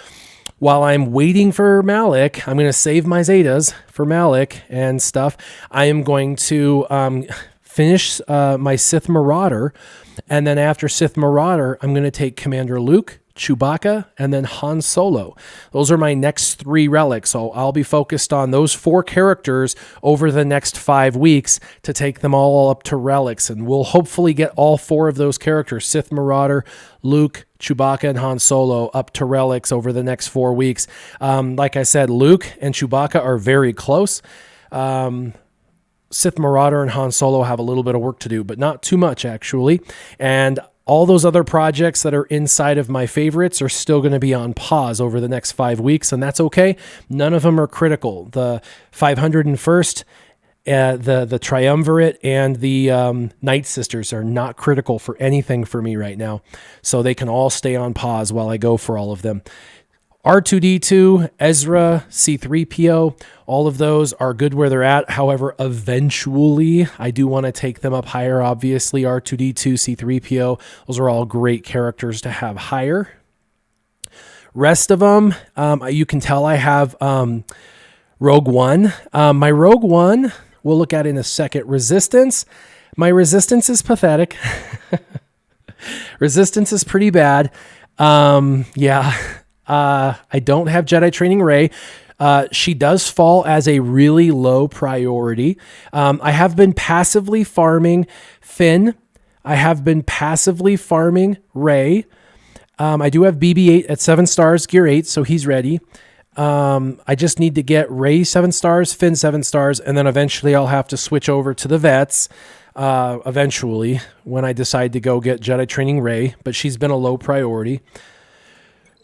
While I'm waiting for Malik, I'm going to save my Zetas for Malik and stuff. I am going to finish my Sith Marauder. And then after Sith Marauder, I'm going to take Commander Luke, Chewbacca, and then Han Solo. Those are my next 3 relics. So I'll be focused on those 4 characters over the next 5 weeks to take them all up to relics. And we'll hopefully get all 4 of those characters, Sith Marauder, Luke, Chewbacca, and Han Solo, up to relics over the next 4 weeks. Like I said, Luke and Chewbacca are very close. Sith Marauder and Han Solo have a little bit of work to do, but not too much, actually. And all those other projects that are inside of my favorites are still going to be on pause over the next 5 weeks, and that's okay. None of them are critical. The 501st, the Triumvirate, and the Night Sisters are not critical for anything for me right now, so they can all stay on pause while I go for all of them. R2-D2, Ezra, C-3PO, all of those are good where they're at. However, eventually, I do want to take them up higher, obviously. R2-D2, C-3PO, those are all great characters to have higher. Rest of them, you can tell I have Rogue One. My Rogue One, we'll look at in a second. Resistance, my Resistance is pathetic. Resistance is pretty bad. Yeah. I don't have Jedi Training Rey. She does fall as a really low priority. I have been passively farming Finn. I have been passively farming Rey. I do have BB-8 at 7 stars, gear 8, so he's ready. I just need to get Rey 7 stars, Finn 7 stars, and then eventually I'll have to switch over to the vets. Eventually, when I decide to go get Jedi Training Rey, but she's been a low priority.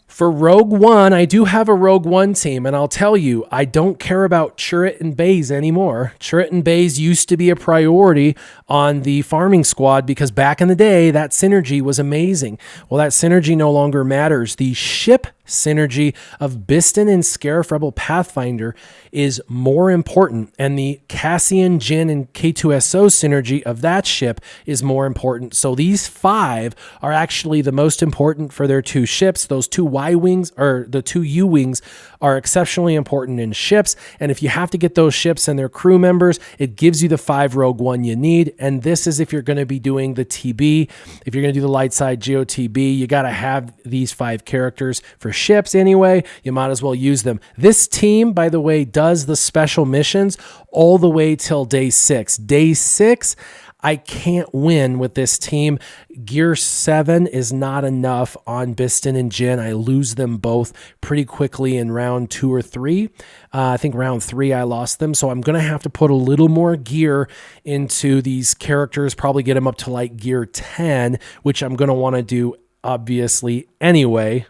For Rogue One, I do have a Rogue One team, and I'll tell you, I don't care about Chirrut and Baze anymore. Chirrut and Baze used to be a priority on the farming squad because back in the day, that synergy was amazing. Well, that synergy no longer matters. The ship synergy of Bistan and Scarif Rebel Pathfinder is more important, and the Cassian, Jyn, and K2SO synergy of that ship is more important. So these 5 are actually the most important for their 2 ships. Those 2 Y-Wings, or the 2 U-Wings, are exceptionally important in ships, and if you have to get those ships and their crew members, it gives you the 5 Rogue One you need, and this is if you're going to be doing the TB. If you're going to do the light side GOTB, you got to have these 5 characters. For ships anyway, you might as well use them. This team, by the way, does the special missions all the way till day 6. Day 6, I can't win with this team. Gear 7 is not enough on Bistan and Jyn. I lose them both pretty quickly in round 2 or 3. I think round 3 I lost them, so I'm going to have to put a little more gear into these characters, probably get them up to like gear 10, which I'm going to want to do obviously anyway.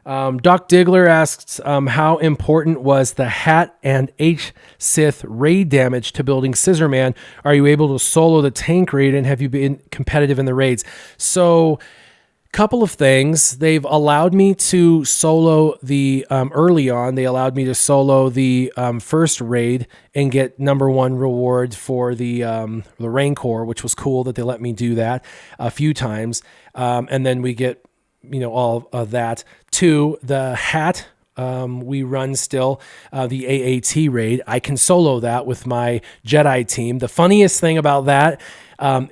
Doc Diggler asks, how important was the Hat and H-Sith raid damage to building Scissorman? Are you able to solo the tank raid, and have you been competitive in the raids? So Couple of things. They've allowed me to solo the early on. They allowed me to solo the first raid and get #1 reward for the Rancor, which was cool that they let me do that a few times. And then we get all of that. 2, the hat. We run still the AAT raid. I can solo that with my Jedi team. The funniest thing about that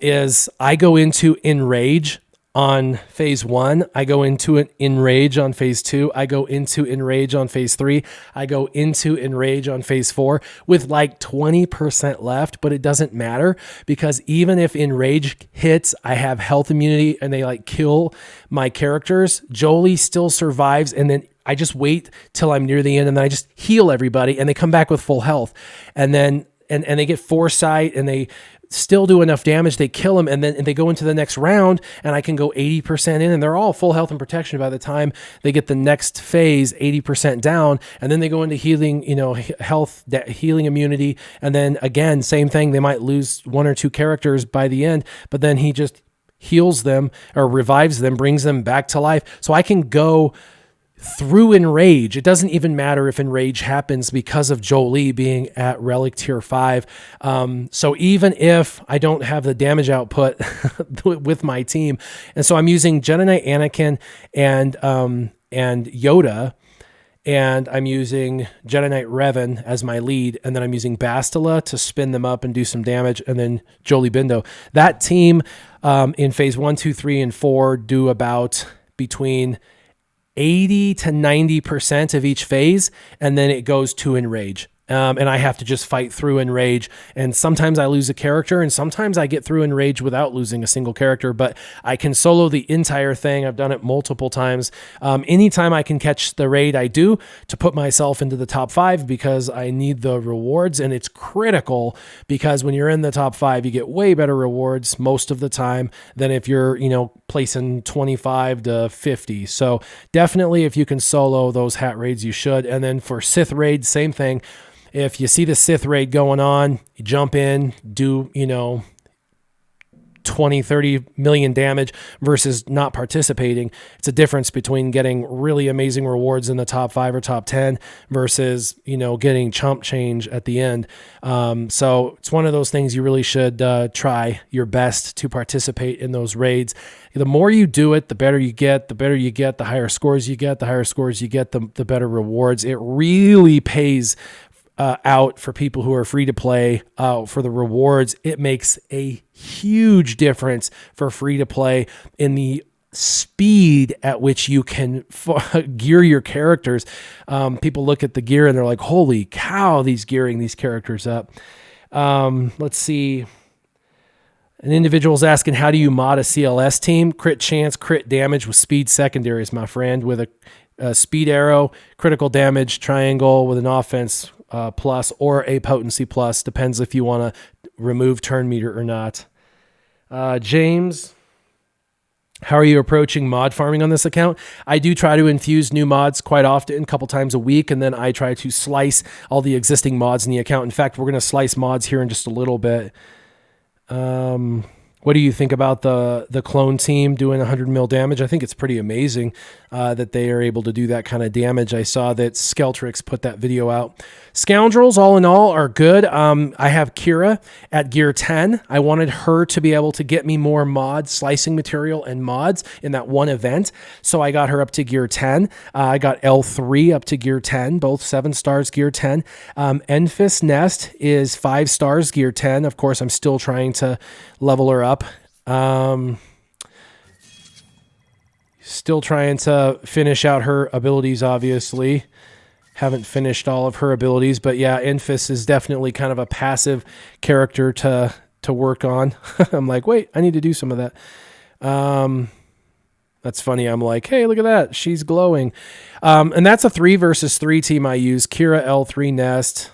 is I go into Enrage on phase 1, I go into an Enrage on phase 2, I go into Enrage on phase 3, I go into Enrage on phase 4 with like 20% left, but it doesn't matter because even if Enrage hits, I have health immunity and they like kill my characters. Jolie still survives, and then I just wait till I'm near the end and then I just heal everybody and they come back with full health. And then and they get foresight and they still do enough damage, they kill them, and then they go into the next round, and I can go 80% in, and they're all full health and protection by the time they get the next phase, 80% down, and then they go into healing, health, healing immunity, and then again, same thing, they might lose 1 or 2 characters by the end, but then he just heals them or revives them, brings them back to life, so I can go through Enrage. It doesn't even matter if Enrage happens because of Jolie being at Relic Tier 5. So even if I don't have the damage output with my team, and so I'm using Jedi Knight Anakin and Yoda, and I'm using Jedi Knight Revan as my lead, and then I'm using Bastila to spin them up and do some damage, and then Jolie Bindo. That team in phase 1, 2, 3, and 4 do about between 80 to 90% of each phase, and then it goes to Enrage. And I have to just fight through Enrage. And sometimes I lose a character, and sometimes I get through Enrage without losing a single character, but I can solo the entire thing. I've done it multiple times. Anytime I can catch the raid, I do to put myself into the top 5 because I need the rewards, and it's critical because when you're in the top 5, you get way better rewards most of the time than if you're, placing 25 to 50. So definitely if you can solo those hat raids, you should. And then for Sith raids, same thing. If you see the Sith raid going on, you jump in, do, 20, 30 million damage versus not participating. It's a difference between getting really amazing rewards in the top 5 or top 10 versus, getting chump change at the end. So it's one of those things you really should try your best to participate in those raids. The more you do it, the better you get, the higher scores you get, the better rewards. It really pays out for people who are free to play for the rewards. It makes a huge difference for free to play in the speed at which you can gear your characters. People look at the gear and they're like, holy cow, these gearing these characters up. Let's see. An individual's asking, how do you mod a CLS team? Crit chance, crit damage with speed secondaries, my friend, with a speed arrow, critical damage triangle with an offense plus or a potency plus. Depends if you want to remove turn meter or not. James, how are you approaching mod farming on this account? I do try to infuse new mods quite often, a couple times a week, and then I try to slice all the existing mods in the account. In fact, we're going to slice mods here in just a little bit. What do you think about the clone team doing 100 mil damage? I think it's pretty amazing that they are able to do that kind of damage. I saw that Skeltrix put that video out. Scoundrels, all in all, are good. I have Kira at gear 10. I wanted her to be able to get me more mods, slicing material and mods in that one event. So I got her up to gear 10. I got L3 up to gear 10, both 7 stars gear 10. Enfys Nest is 5 stars gear 10. Of course, I'm still trying to level her up. Still trying to finish out her abilities, obviously. Haven't finished all of her abilities, but yeah, Enfys is definitely kind of a passive character to work on. I'm like, wait, I need to do some of that. That's funny. I'm like, hey, look at that. She's glowing. And that's a 3 versus 3 team I use. Kira, L3 Nest.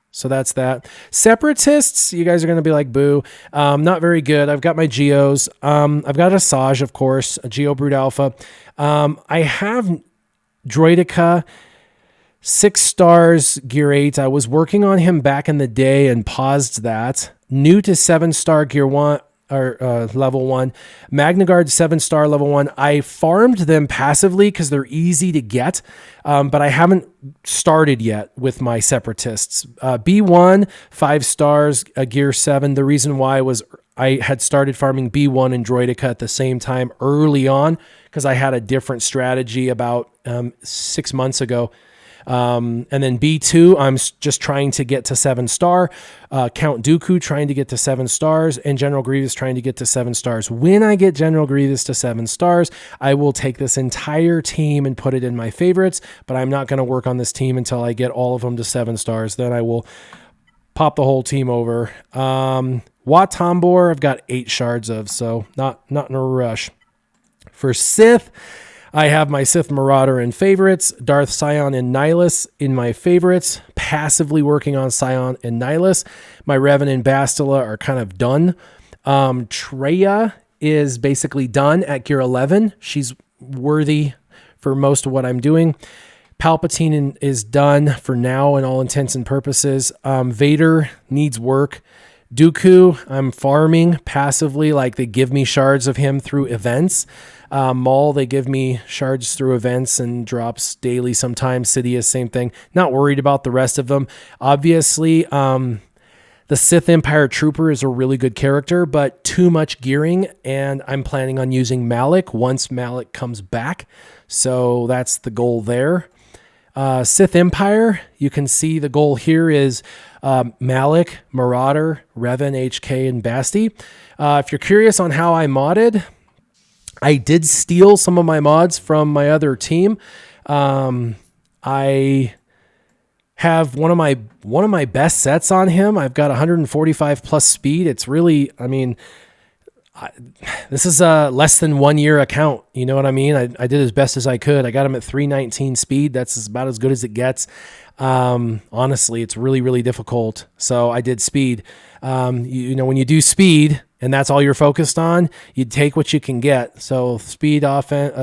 So that's that. Separatists, you guys are going to be like, boo. Not very good. I've got my Geos. I've got Asajj, of course, a Geo Brood Alpha. I have Droidica, 6 stars, gear 8. I was working on him back in the day and paused that. New to 7-star gear 1. or level 1. Magna Guard 7-star level 1. I farmed them passively because they're easy to get, but I haven't started yet with my Separatists. B1, 5 stars, Gear 7. The reason why was I had started farming B1 and Droidica at the same time early on because I had a different strategy about 6 months ago. And then B2, I'm just trying to get to 7-star. Count Dooku trying to get to 7 stars, and General Grievous trying to get to 7 stars. When I get General Grievous to 7 stars, I will take this entire team and put it in my favorites, but I'm not going to work on this team until I get all of them to 7 stars. Then I will pop the whole team over. Wat Tambor, I've got 8 shards of, so not in a rush. For Sith, I have my Sith Marauder in favorites, Darth Sion and Nihilus in my favorites, passively working on Sion and Nihilus. My Revan and Bastila are kind of done. Traya is basically done at Gear 11. She's worthy for most of what I'm doing. Palpatine is done for now in all intents and purposes. Vader needs work. Dooku, I'm farming passively, like they give me shards of him through events. Maul, they give me shards through events and drops daily sometimes. Sidious, same thing. Not worried about the rest of them. Obviously, the Sith Empire Trooper is a really good character, but too much gearing, and I'm planning on using Malak once Malak comes back. So that's the goal there. Sith Empire, you can see the goal here is Malak, Marauder, Revan, HK, and Basti. If you're curious on how I modded, I did steal some of my mods from my other team. I have one of my best sets on him. I've got 145 plus speed. It's really, this is a less than 1 year account. You know what I mean? I did as best as I could. I got him at 319 speed. That's about as good as it gets. Honestly, it's really, really difficult. So I did speed. When you do speed and that's all you're focused on, you take what you can get. So speed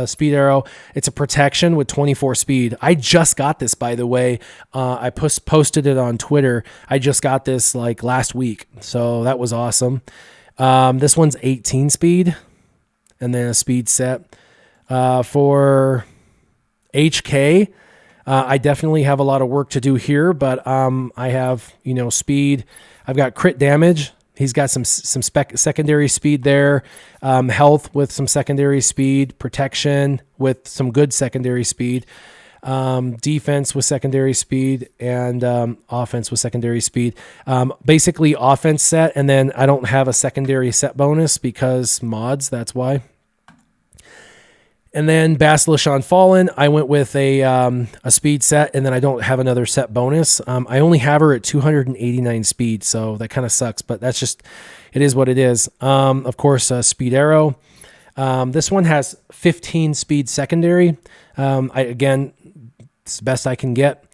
speed arrow, it's a protection with 24 speed. I just got this, by the way. I posted it on Twitter. I just got this like last week. So that was awesome. This one's 18 speed and then a speed set. For HK, I definitely have a lot of work to do here, but I have, speed. I've got crit damage. He's got some secondary speed there, health with some secondary speed, protection with some good secondary speed, defense with secondary speed, and offense with secondary speed. Basically offense set, and then I don't have a secondary set bonus because mods, that's why. And then Basilisk Fallen, I went with a speed set, and then I don't have another set bonus. I only have her at 289 speed, so that kind of sucks, but that's just, it is what it is. Of course, Speed Arrow. This one has 15 speed secondary. Again, it's the best I can get.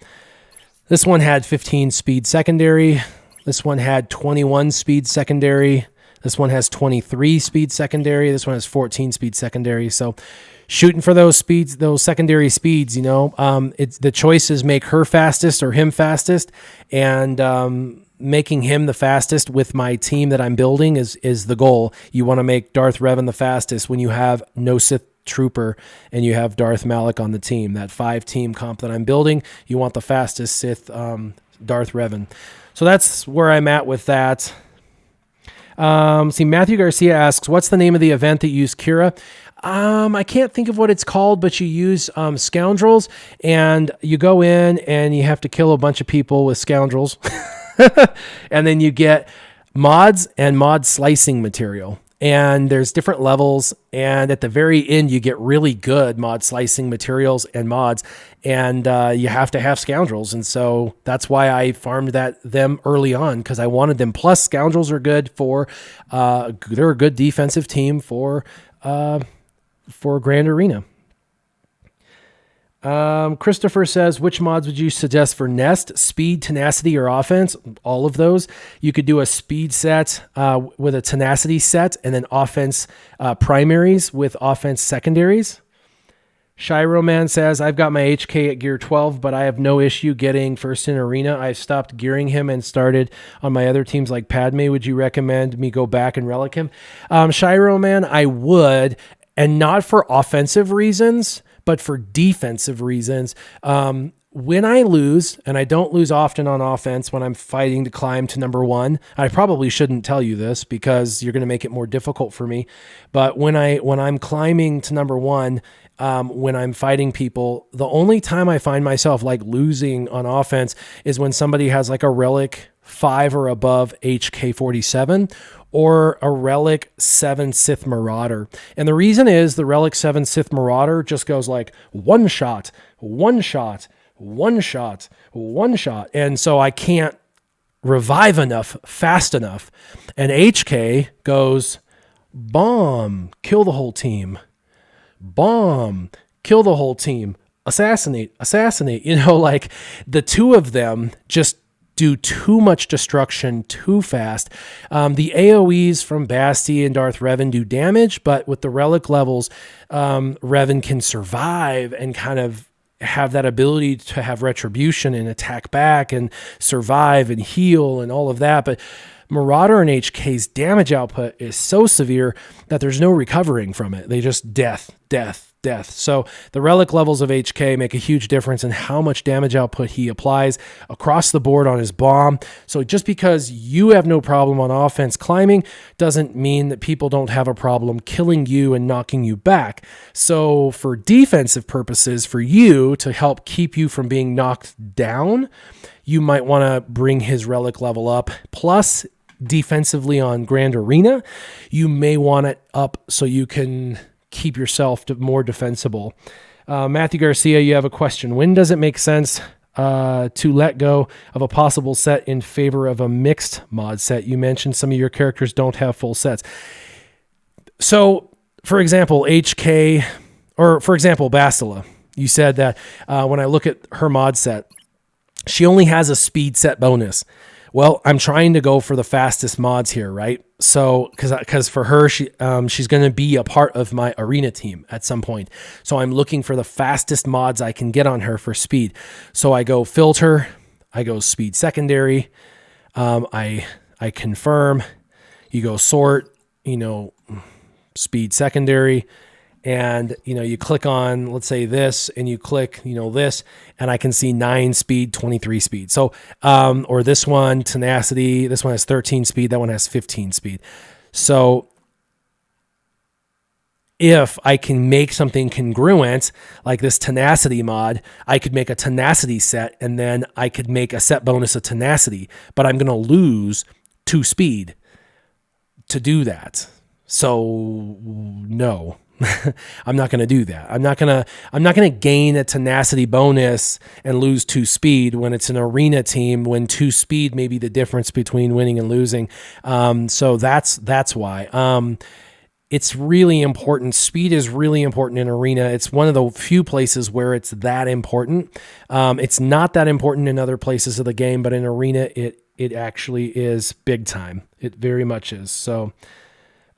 This one had 15 speed secondary. This one had 21 speed secondary. This one has 23 speed secondary. This one has 14 speed secondary. So shooting for those speeds, those secondary speeds, it's the choice is make her fastest or him fastest, and making him the fastest with my team that I'm building is the goal. You want to make Darth Revan the fastest when you have no Sith Trooper and you have Darth Malak on the team. That 5-team comp that I'm building, you want the fastest Sith Darth Revan. So that's where I'm at with that. Matthew Garcia asks, what's the name of the event that you use Kira? I can't think of what it's called, but you use Scoundrels, and you go in and you have to kill a bunch of people with Scoundrels. And then you get mods and mod slicing material. And there's different levels, and at the very end, you get really good mod slicing materials and mods, and you have to have Scoundrels, and so that's why I farmed them early on, because I wanted them. Plus, Scoundrels are good for they're a good defensive team for Grand Arena. Christopher says, which mods would you suggest for Nest? Speed, tenacity, or offense? All of those. You could do a speed set with a tenacity set, and then offense primaries with offense secondaries. Shiro Man says, I've got my HK at gear 12, but I have no issue getting first in arena. I've stopped gearing him and started on my other teams like Padme. Would you recommend me go back and relic him? Shiro Man, I would, and not for offensive reasons, but for defensive reasons. When I lose, and I don't lose often on offense when I'm fighting to climb to number 1, I probably shouldn't tell you this because you're going to make it more difficult for me. But when I'm climbing to number 1, when I'm fighting people, the only time I find myself like losing on offense is when somebody has like a relic 5 or above HK47 or a relic 7 Sith Marauder. And the reason is the relic 7 Sith Marauder just goes like one shot, one shot, one shot, one shot. And so I can't revive enough, fast enough. And HK goes, bomb, kill the whole team. Bomb, kill the whole team. Assassinate, assassinate. You know, like the two of them just do too much destruction too fast. The AoEs from Basti and Darth Revan do damage, but with the relic levels, Revan can survive and kind of have that ability to have retribution and attack back and survive and heal and all of that. But Marauder and HK's damage output is so severe that there's no recovering from it. They just death. So the relic levels of HK make a huge difference in how much damage output he applies across the board on his bomb. So just because you have no problem on offense climbing doesn't mean that people don't have a problem killing you and knocking you back. So for defensive purposes, for you to help keep you from being knocked down, you might want to bring his relic level up. Plus, defensively on Grand Arena, you may want it up so you can keep yourself more defensible. Matthew Garcia, you have a question. When does it make sense to let go of a possible set in favor of a mixed mod set? You mentioned some of your characters don't have full sets. So, for example, HK, or for example, Bastila, you said that when I look at her mod set, she only has a speed set bonus. Well, I'm trying to go for the fastest mods here, right? So, because for her, she's going to be a part of my arena team at some point. So I'm looking for the fastest mods I can get on her for speed. So I go filter, I go speed secondary, I confirm, you go sort, speed secondary, and you click on, let's say this, and you click this, and I can see 9 speed, 23 speed. So or this one, tenacity, this one has 13 speed, that one has 15 speed. So if I can make something congruent like this tenacity mod, I could make a tenacity set, and then I could make a set bonus of tenacity, but I'm going to lose 2 speed to do that. So no. I'm not going to do that. I'm not going to gain a tenacity bonus and lose 2 speed when it's an arena team, when 2 speed may be the difference between winning and losing. So that's why. It's really important. Speed is really important in arena. It's one of the few places where it's that important. It's not that important in other places of the game, but in arena, it actually is big time. It very much is. So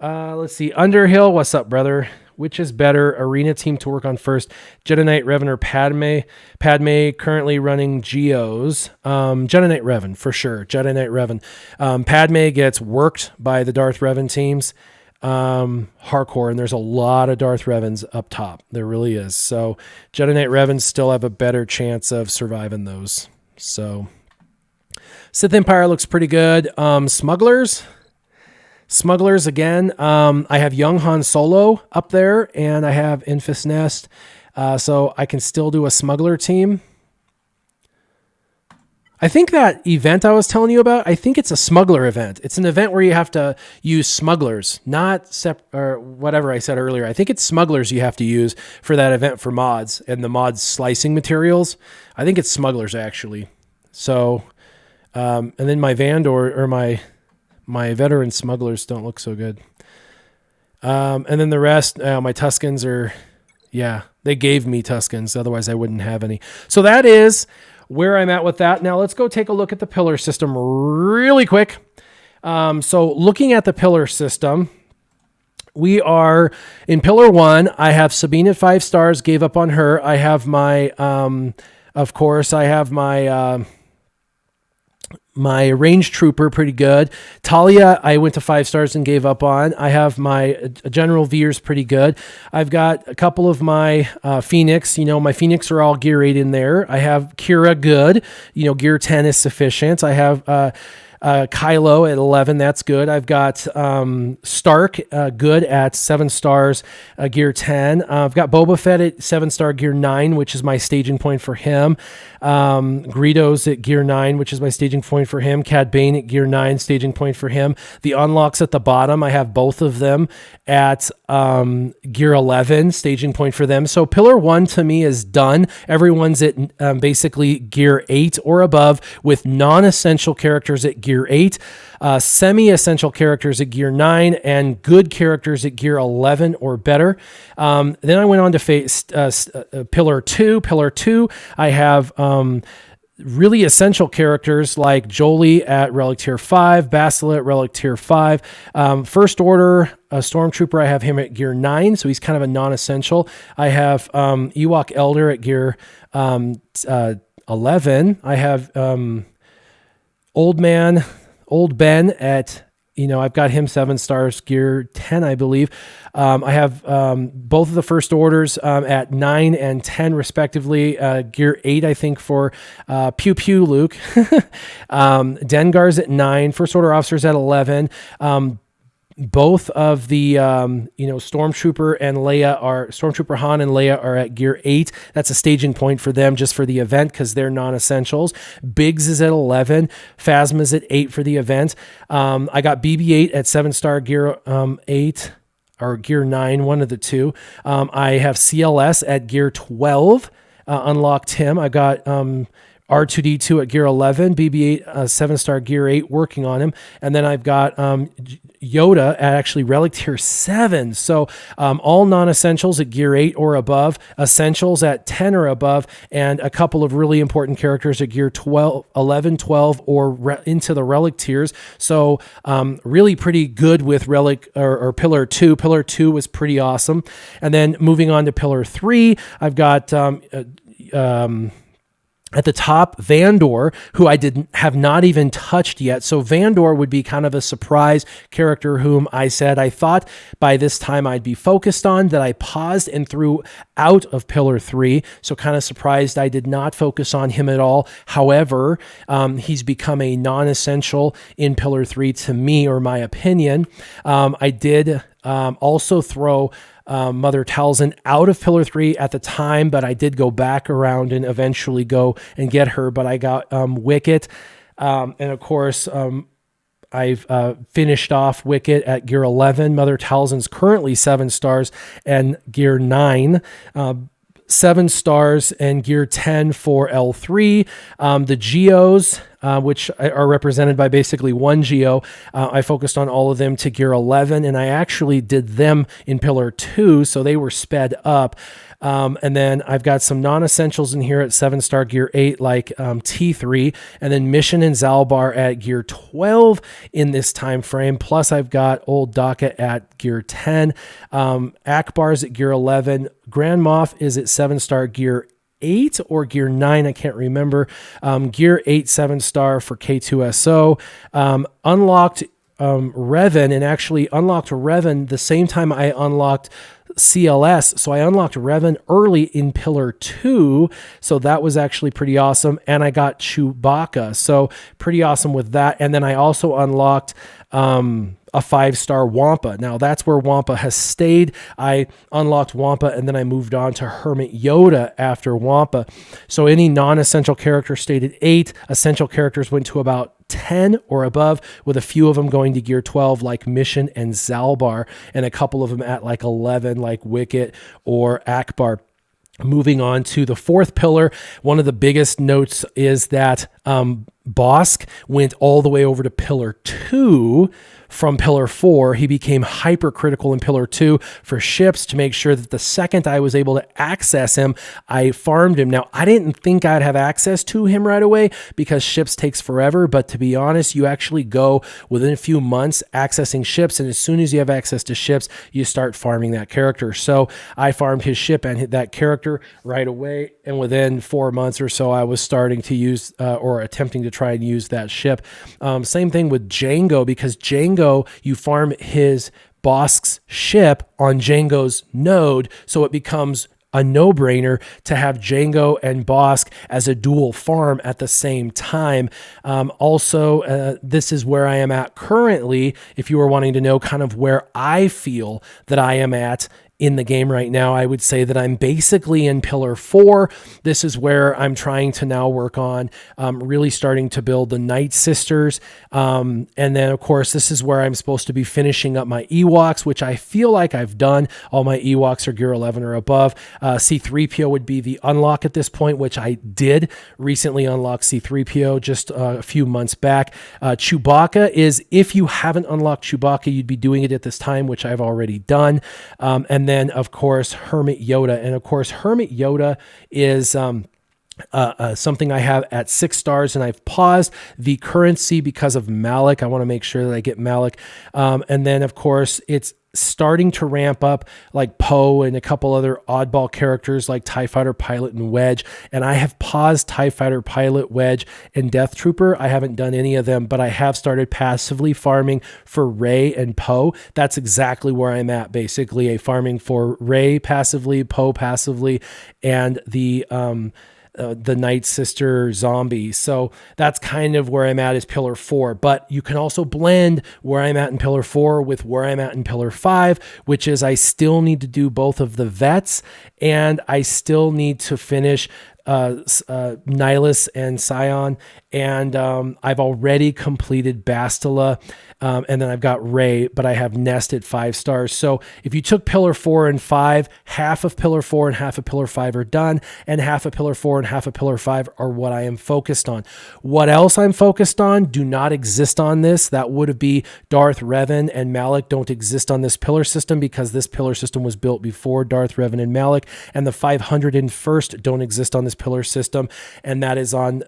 let's see. Underhill, what's up, brother? Which is better, arena team to work on first, Jedi Knight Revan or Padme? Padme currently running Geos. Jedi Knight Revan, for sure. Jedi Knight Revan. Padme gets worked by the Darth Revan teams. Hardcore, and there's a lot of Darth Revans up top. There really is. So Jedi Knight Revans still have a better chance of surviving those. So Sith Empire looks pretty good. Smugglers again. I have young Han Solo up there, and I have Infus Nest, so I can still do a smuggler team. I think that event I was telling you about, I think it's a smuggler event. It's an event where you have to use smugglers, not or whatever I said earlier. I think it's smugglers you have to use for that event for mods and the mods slicing materials. I think it's smugglers actually. So, and then my Vandor or my veteran smugglers don't look so good. And then the rest, my Tuskens are, they gave me Tuskens. Otherwise I wouldn't have any. So that is where I'm at with that. Now let's go take a look at the pillar system really quick. So looking at the pillar system, We are in Pillar 1. I have Sabine at 5 stars, gave up on her. I have my, of course, I have my range trooper, pretty good. Talia, I went to 5 stars and gave up on. I have my General Veers, pretty good. I've got a couple of my Phoenix. My Phoenix are all gear 8 in there. I have Kira, good. Gear 10 is sufficient. I have Kylo at 11, that's good. I've got Stark, good at 7 stars, gear 10. I've got Boba Fett at 7-star gear 9, which is my staging point for him. Greedo's at gear 9, which is my staging point for him. Cad Bane at gear 9, staging point for him. The unlocks at the bottom, I have both of them at gear 11, staging point for them. So Pillar 1 to me is done. Everyone's at basically gear 8 or above, with non-essential characters at gear 8, semi-essential characters at gear 9, and good characters at gear 11 or better. Then I went on to face Pillar 2. Pillar 2, I have really essential characters like Jolie at Relic Tier 5, Bastila at Relic Tier 5. First Order Stormtrooper, I have him at gear 9, so he's kind of a non-essential. I have Ewok Elder at gear 11. I have Old Ben at, I've got him 7 stars, gear 10, I believe. I have both of the First Orders at 9 and 10, respectively. Gear 8, I think, for Pew Pew Luke. Dengar's at 9. First Order Officers at 11. Both of the, Stormtrooper Han and Leia are at gear 8. That's a staging point for them just for the event because they're non-essentials. Biggs is at 11. Phasma's at 8 for the event. I got BB-8 at 7-star gear 8 or gear 9, one of the two. I have CLS at gear 12. Unlocked him. I got R2D2 at gear 11, BB-8, 7-star gear 8, working on him. And then I've got Yoda at actually Relic Tier 7. So all non-essentials at gear 8 or above, essentials at 10 or above, and a couple of really important characters at gear 12, 11, 12, or into the Relic tiers. So really pretty good with Relic or Pillar 2. Pillar 2 was pretty awesome. And then moving on to Pillar 3, I've got at the top, Vandor, who I have not even touched yet. So Vandor would be kind of a surprise character whom I said I thought by this time I'd be focused on, that I paused and threw out of Pillar 3. So kind of surprised I did not focus on him at all. However, he's become a non-essential in Pillar 3 to me, or my opinion. I did also throw Mother Talzin out of Pillar 3 at the time, but I did go back around and eventually go and get her, but I got Wicket. And of course, I've finished off Wicket at gear 11. Mother Talzin's currently 7 stars and gear 9. 7 stars and gear 10 for L3. The Geos, which are represented by basically one Geo, I focused on all of them to gear 11, and I actually did them in Pillar 2, so they were sped up. And then I've got some non-essentials in here at 7-star gear 8, like T3, and then Mission and Zalbar at gear 12 in this time frame. Plus I've got Old Daka at gear 10, Akbar's at gear 11, Grand Moff is at 7-star gear 8 or gear 9, I can't remember. Gear 8, 7-star for K2SO. Unlocked Revan, and actually unlocked Revan the same time I unlocked CLS. So I unlocked Revan early in Pillar 2. So that was actually pretty awesome. And I got Chewbacca. So pretty awesome with that. And then I also unlocked a 5-star Wampa. Now that's where Wampa has stayed. I unlocked Wampa and then I moved on to Hermit Yoda after Wampa. So any non-essential character stayed at 8. Essential characters went to about 10 or above, with a few of them going to gear 12 like Mission and Zalbar, and a couple of them at like 11 like Wicket or Akbar. Moving on to the 4th pillar, one of the biggest notes is that Bosk went all the way over to Pillar 2 from Pillar 4. He became hypercritical in Pillar 2 for ships to make sure that the second I was able to access him, I farmed him. Now, I didn't think I'd have access to him right away because ships takes forever, but to be honest, you actually go within a few months accessing ships, and as soon as you have access to ships, you start farming that character. So I farmed his ship and hit that character right away, and within 4 months or so, I was starting to use or attempting to try and use that ship. Same thing with Django, because Django, you farm his Bosk's ship on Django's node, so it becomes a no-brainer to have Django and Bosk as a dual farm at the same time. Also, this is where I am at currently. If you were wanting to know kind of where I feel that I am at in the game right now, I would say that I'm basically in Pillar 4. This is where I'm trying to now work on really starting to build the Night Sisters. And then, of course, this is where I'm supposed to be finishing up my Ewoks, which I feel like I've done. All my Ewoks are Gear 11 or above. C-3PO would be the unlock at this point, which I did recently unlock C-3PO just a few months back. Chewbacca is, if you haven't unlocked Chewbacca, you'd be doing it at this time, which I've already done. And then, of course, Hermit Yoda. And, of course, Hermit Yoda is something I have at 6 stars, and I've paused the currency because of Malik. I want to make sure that I get Malik. And then, of course, it's starting to ramp up like Poe and a couple other oddball characters like TIE Fighter Pilot and Wedge. And I have paused TIE Fighter Pilot, Wedge, and Death Trooper. I haven't done any of them, but I have started passively farming for Rey and Poe. That's exactly where I'm at, basically. A farming for Rey passively, Poe passively, and the Night Sister zombie. So that's kind of where I'm at, is Pillar 4. But you can also blend where I'm at in Pillar 4 with where I'm at in Pillar 5, which is I still need to do both of the vets, and I still need to finish Nihilus and Scion, and I've already completed Bastila, and then I've got Rey, but I have Nest at 5 stars. So if you took Pillar 4 and 5, half of Pillar 4 and half of Pillar 5 are done, and half of Pillar 4 and half of Pillar 5 are what I am focused on. What else I'm focused on do not exist on this. That would be Darth Revan and Malik don't exist on this pillar system, because this pillar system was built before Darth Revan and Malik, and the 501st don't exist on this pillar system, and that is on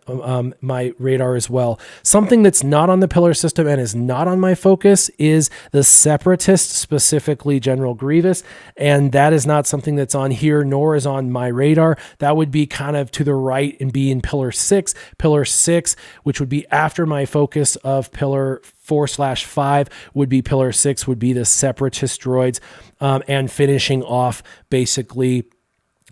my radar as well. Something that's not on the pillar system and is not on my focus is the Separatist, specifically General Grievous, and that is not something that's on here, nor is on my radar. That would be kind of to the right and be in Pillar 6. Pillar 6, which would be after my focus of Pillar 4/5, would be Pillar 6, would be the Separatist droids, and finishing off basically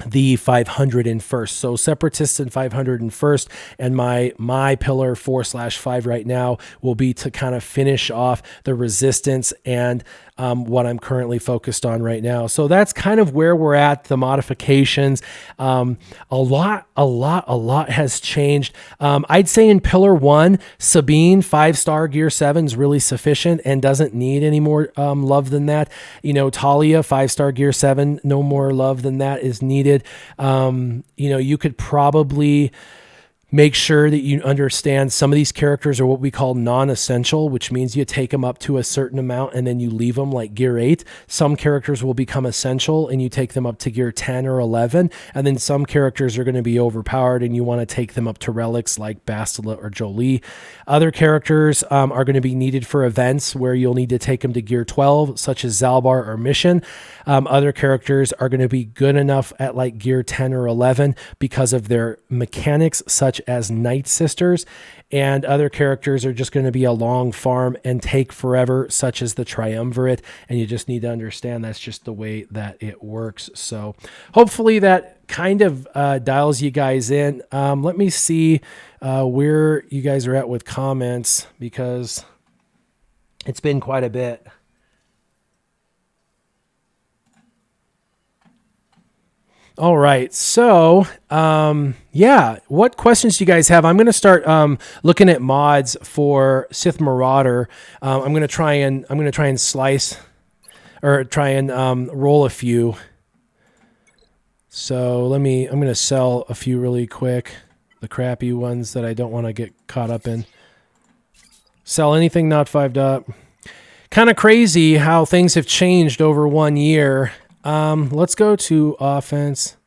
the 501st. So Separatists and 501st, and my Pillar 4/5 right now will be to kind of finish off the Resistance and what I'm currently focused on right now. So that's kind of where we're at, the modifications. A lot has changed. I'd say in Pillar 1, Sabine, 5-star Gear 7 is really sufficient and doesn't need any more love than that. You know, Talia, 5-star Gear 7, no more love than that is needed. You know, you could probably make sure that you understand some of these characters are what we call non-essential, which means you take them up to a certain amount and then you leave them, like Gear 8. Some characters will become essential and you take them up to Gear 10 or 11. And then some characters are going to be overpowered and you want to take them up to relics like Bastila or Jolie. Other characters are going to be needed for events where you'll need to take them to Gear 12, such as Zalbar or Mission. Other characters are going to be good enough at like Gear 10 or 11 because of their mechanics, such as Night Sisters, and other characters are just going to be a long farm and take forever, such as the Triumvirate, and you just need to understand that's just the way that it works. So hopefully that kind of dials you guys in. Let me see where you guys are at with comments, because it's been quite a bit. All right. So, yeah, what questions do you guys have? I'm going to start looking at mods for Sith Marauder. I'm going to try and slice or try and roll a few. So I'm going to sell a few really quick, the crappy ones that I don't want to get caught up in. Sell anything not 5 up. Kind of crazy how things have changed over 1 year. Let's go to offense.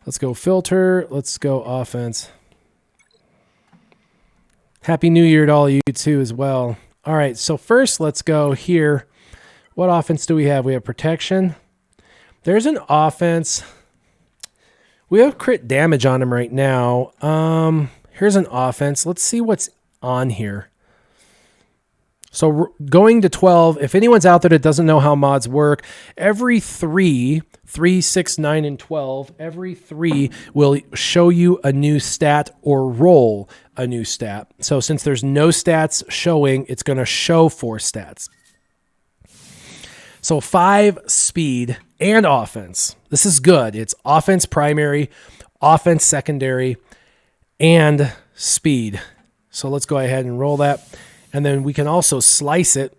Let's go filter. Let's go offense. Happy New Year to all you too as well. All right, so first let's go here. What offense do we have? We have protection. There's an offense. We have crit damage on him right now. Here's an offense. Let's see what's on here. So going to 12, if anyone's out there that doesn't know how mods work, every 3, 6, 9, and 12, every 3 will show you a new stat or roll a new stat. So since there's no stats showing, it's going to show 4 stats. So 5 speed and offense. This is good. It's offense primary, offense secondary, and speed. So let's go ahead and roll that. And then we can also slice it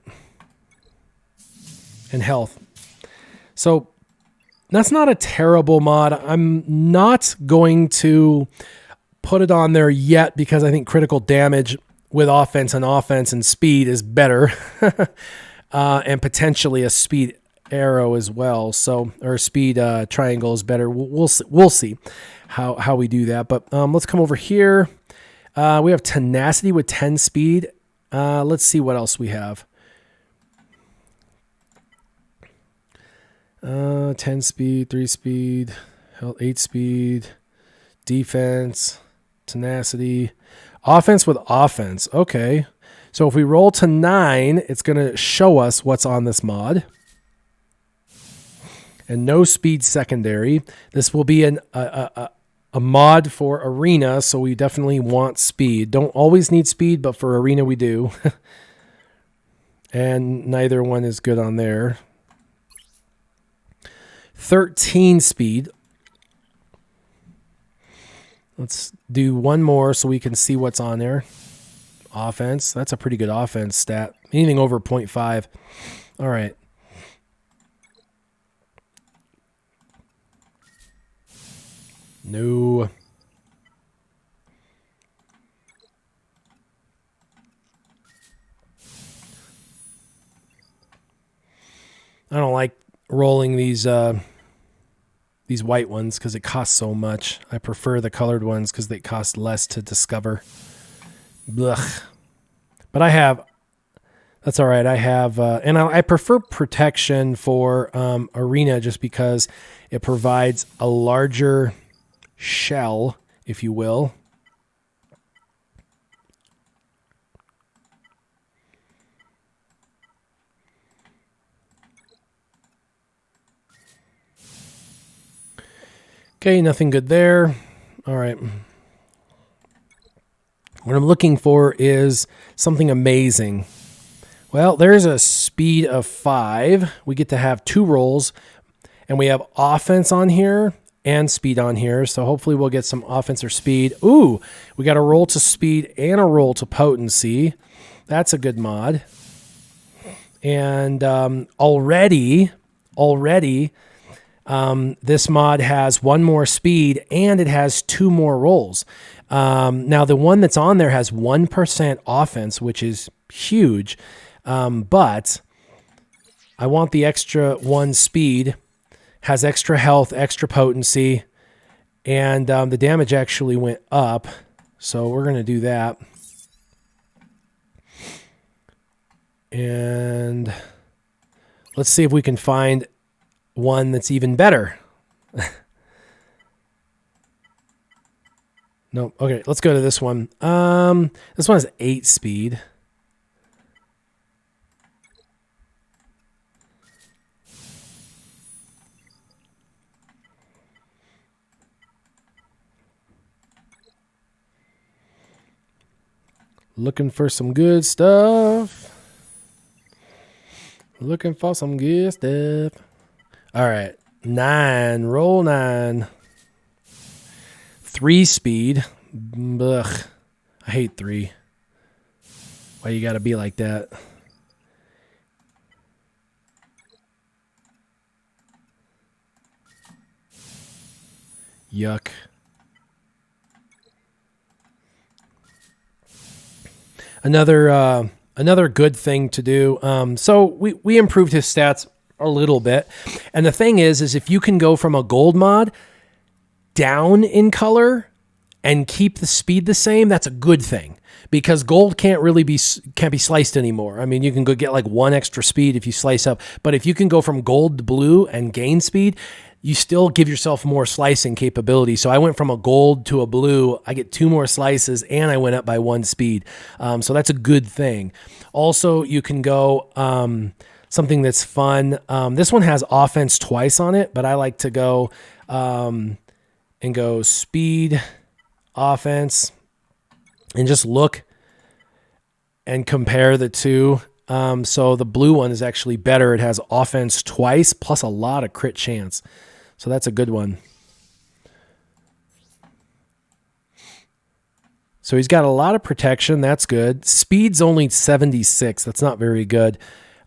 and health. So that's not a terrible mod. I'm not going to put it on there yet because I think critical damage with offense and speed is better. And potentially a speed arrow as well. So, or speed triangle is better. We'll see how we do that. But let's come over here. We have tenacity with 10 speed. Let's see what else we have. 10 speed, 3 speed, 8 speed, defense, tenacity, offense with offense. Okay. So if we roll to 9, it's going to show us what's on this mod. And no speed secondary. This will be a mod for arena, so we definitely want speed. Don't always need speed, but for arena we do. And neither one is good on there. 13 speed. Let's do one more so we can see what's on there. Offense. That's a pretty good offense stat. Anything over 0.5. All right. No. I don't like rolling these white ones because it costs so much. I prefer the colored ones because they cost less to discover. Blech. But I have, that's all right. I have, and I prefer protection for arena just because it provides a larger shell, if you will. Okay, nothing good there. All right. What I'm looking for is something amazing. Well, there's a speed of 5. We get to have 2 rolls, and we have offense on here and speed on here. So hopefully we'll get some offense or speed. Ooh, we got a roll to speed and a roll to potency. That's a good mod. And already, this mod has 1 more speed and it has 2 more rolls. Now, the one that's on there has 1% offense, which is huge. But I want the extra 1 speed, has extra health, extra potency, and the damage actually went up. So we're going to do that. And let's see if we can find one that's even better. No. Okay, let's go to this one. This one has 8 speed. Looking for some good stuff. Looking for some good stuff. All right. 9. Roll 9. 3 speed. Ugh. I hate 3. Why you gotta be like that? Yuck. Another another good thing to do. So we improved his stats a little bit. And the thing is if you can go from a gold mod down in color and keep the speed the same, that's a good thing, because gold can't be sliced anymore. I mean, you can go get like 1 extra speed if you slice up, but if you can go from gold to blue and gain speed, you still give yourself more slicing capability. So I went from a gold to a blue. I get 2 more slices and I went up by 1 speed. So that's a good thing. Also, you can go, something that's fun. This one has offense twice on it, but I like to go, and go speed, offense, and just look and compare the two. So the blue one is actually better. It has offense twice plus a lot of crit chance. So that's a good one. So he's got a lot of protection. That's good. Speed's only 76. That's not very good.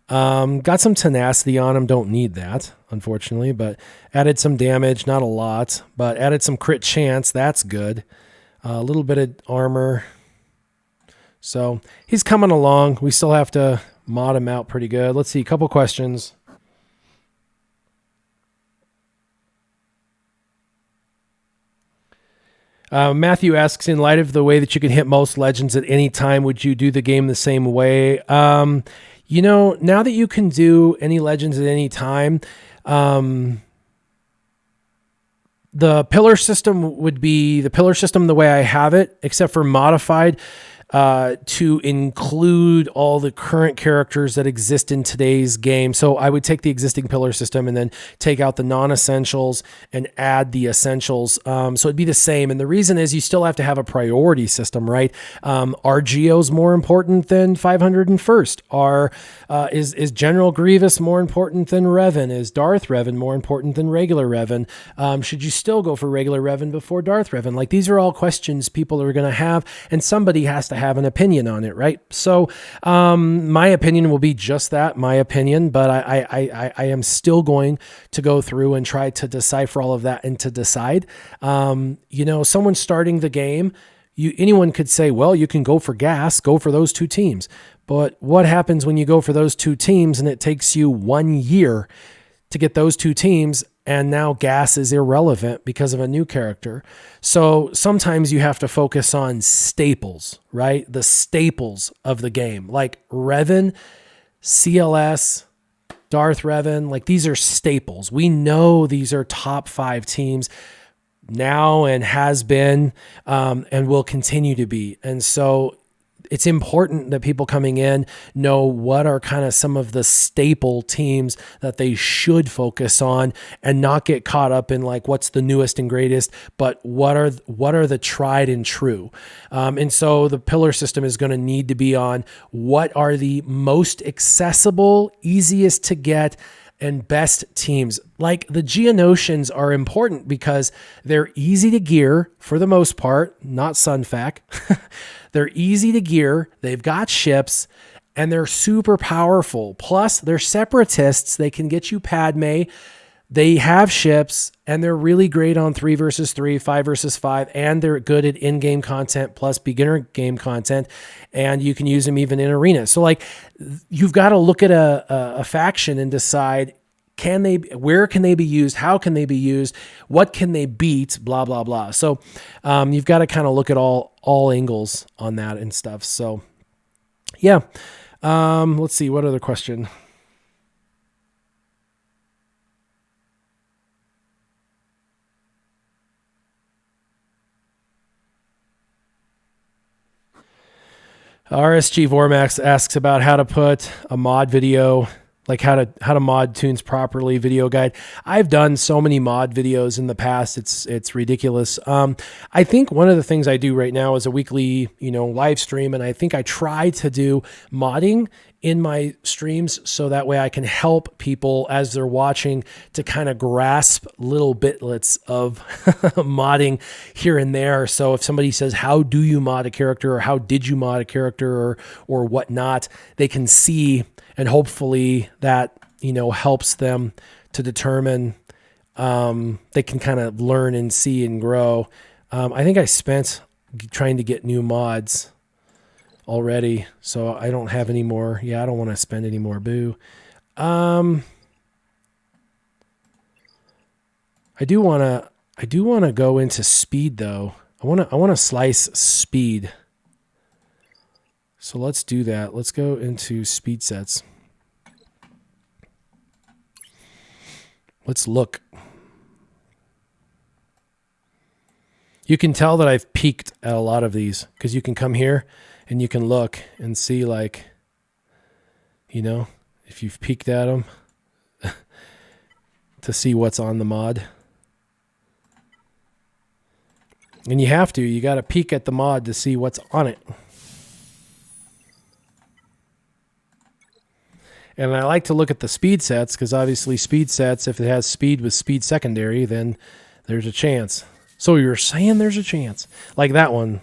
Got some tenacity on him. Don't need that, unfortunately, but added some damage. Not a lot, but added some crit chance. That's good. A little bit of armor. So he's coming along. We still have to mod him out pretty good. Let's see, a couple questions. Matthew asks, in light of the way that you can hit most legends at any time, would you do the game the same way? You know, now that you can do any legends at any time, the pillar system would be the pillar system the way I have it, except for modified to include all the current characters that exist in today's game. So I would take the existing pillar system and then take out the non-essentials and add the essentials. So it'd be the same. And the reason is you still have to have a priority system, right? Are Geos more important than 501st? Is General Grievous more important than Revan? Is Darth Revan more important than regular Revan? Should you still go for regular Revan before Darth Revan? Like, these are all questions people are going to have, and somebody has to have an opinion on it, right? So my opinion will be just that, my opinion, but I am still going to go through and try to decipher all of that and to decide. You know, someone starting the game, anyone could say, well, you can go for gas, go for those 2 teams. But what happens when you go for those 2 teams and it takes you 1 year to get those 2 teams, and now gas is irrelevant because of a new character? So sometimes you have to focus on staples, right? The staples of the game, like Revan, CLS, Darth Revan, like these are staples. We know these are top 5 teams now and has been, and will continue to be. And so it's important that people coming in know what are kind of some of the staple teams that they should focus on, and not get caught up in like what's the newest and greatest, but what are the tried and true. And so the pillar system is going to need to be on what are the most accessible, easiest to get, and best teams. Like the Geonosians are important because they're easy to gear for the most part, not Sunfac. They're easy to gear. They've got ships and they're super powerful. Plus they're separatists. They can get you Padme. They have ships and they're really great on 3 versus 3, 5 versus 5. And they're good at in-game content plus beginner game content. And you can use them even in arena. So like you've got to look at a faction and decide, where can they be used? How can they be used? What can they beat? Blah, blah, blah. So you've got to kind of look at all angles on that and stuff. So yeah. Let's see. What other question? RSG Vormax asks about how to put a mod video, like how to mod tunes properly, video guide. I've done so many mod videos in the past. It's ridiculous. I think one of the things I do right now is a weekly, live stream. And I think I try to do modding in my streams so that way I can help people as they're watching to kind of grasp little bitlets of modding here and there. So if somebody says, how do you mod a character, or how did you mod a character, or whatnot, they can see, and hopefully that, helps them to determine, they can kind of learn and see and grow. I think I spent trying to get new mods. already, so I don't have any more. Yeah, I don't want to spend any more. Boo. I do want to go into speed though. I want to slice speed. So let's do that. Let's go into speed sets. Let's look. You can tell that I've peaked at a lot of these because you can come here and you can look and see, like, you know, if you've peeked at them to see what's on the mod. And you have to. You got to peek at the mod to see what's on it. And I like to look at the speed sets because obviously speed sets, if it has speed with speed secondary, then there's a chance. So you're saying there's a chance. Like that one.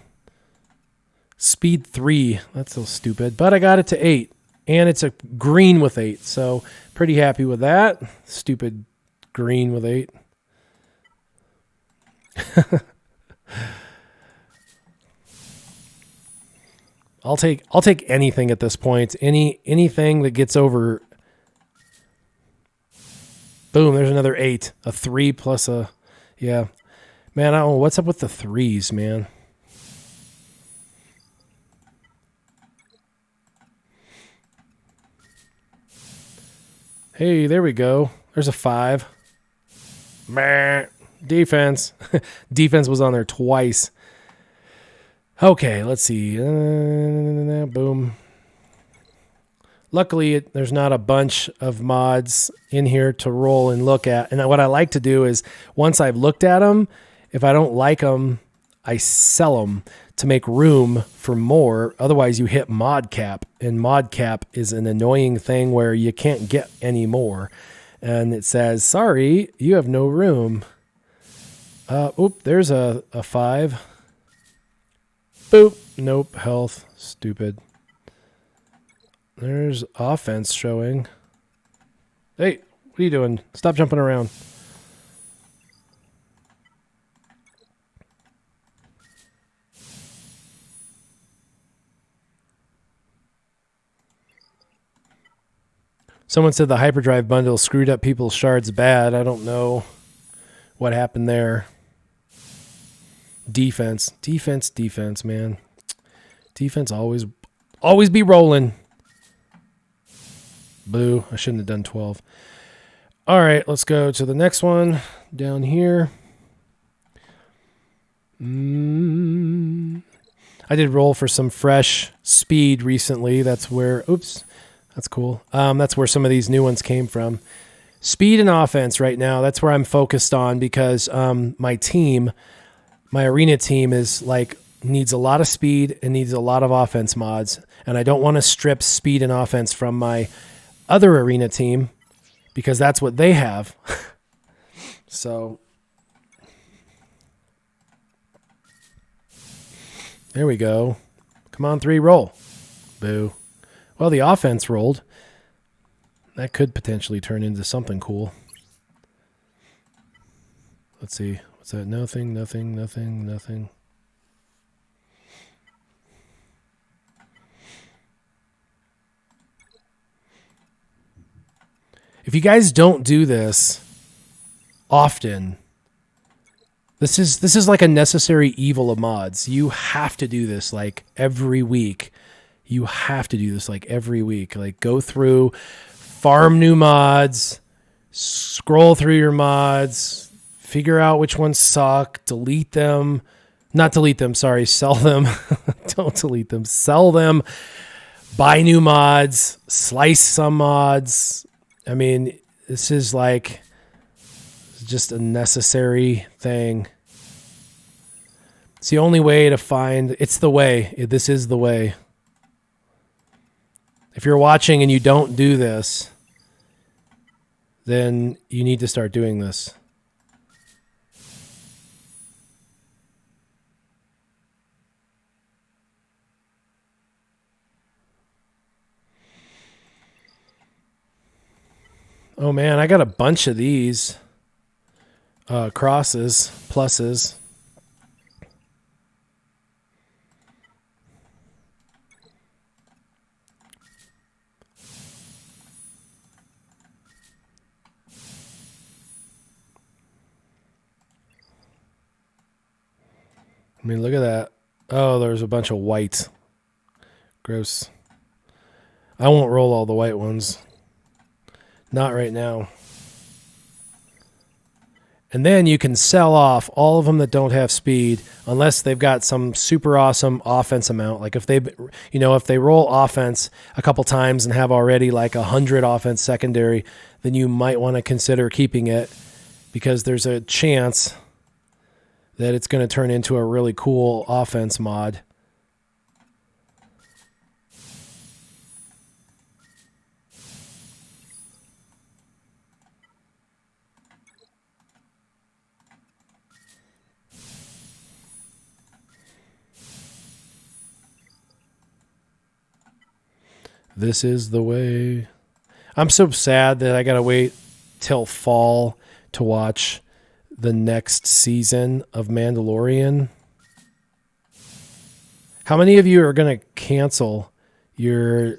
Speed 3. That's so stupid. But I got it to 8. And it's a green with 8. So pretty happy with that. Stupid green with 8. I'll take anything at this point. Anything that gets over. Boom, there's another 8. A 3 plus a, yeah. Man, I don't know what's up with the 3s, man. Hey, there we go. There's a 5. Meh. Defense. Defense was on there twice. Okay, let's see. Boom. Luckily, there's not a bunch of mods in here to roll and look at. And what I like to do is, once I've looked at them, if I don't like them, I sell them to make room for more. Otherwise, you hit mod cap. And mod cap is an annoying thing where you can't get any more. And it says, sorry, you have no room. Oop, there's a 5. Boop. Nope. Health. Stupid. There's offense showing. Hey, what are you doing? Stop jumping around. Someone said the hyperdrive bundle screwed up people's shards bad. I don't know what happened there. Defense, man. Defense always be rolling. Boo, I shouldn't have done 12. All right, let's go to the next one down here. I did roll for some fresh speed recently. That's where, oops, that's cool. That's where some of these new ones came from. Speed and offense right now, that's where I'm focused on because my arena team is like needs a lot of speed and needs a lot of offense mods. And I don't want to strip speed and offense from my other arena team because that's what they have. So there we go. Come on, 3, roll. Boo. Well, the offense rolled. That could potentially turn into something cool. Let's see. What's that? Nothing. If you guys don't do this often, this is like a necessary evil of mods. You have to do this like every week. You have to do this like every week. Like go through, farm new mods, scroll through your mods, figure out which ones suck, delete them. Not delete them, sorry, sell them. Don't delete them. Sell them. Buy new mods, slice some mods. I mean, this is like just a necessary thing. It's the only way to find, it's the way. This is the way. If you're watching and you don't do this, then you need to start doing this. Oh man, I got a bunch of these crosses, pluses. I mean, look at that. Oh, there's a bunch of white. Gross. I won't roll all the white ones. Not right now. And then you can sell off all of them that don't have speed unless they've got some super awesome offense amount. Like if they roll offense a couple times and have already like 100 offense secondary, then you might want to consider keeping it because there's a chance that it's going to turn into a really cool offense mod. This is the way. I'm so sad that I got to wait till fall to watch the next season of Mandalorian. How many of you are going to cancel your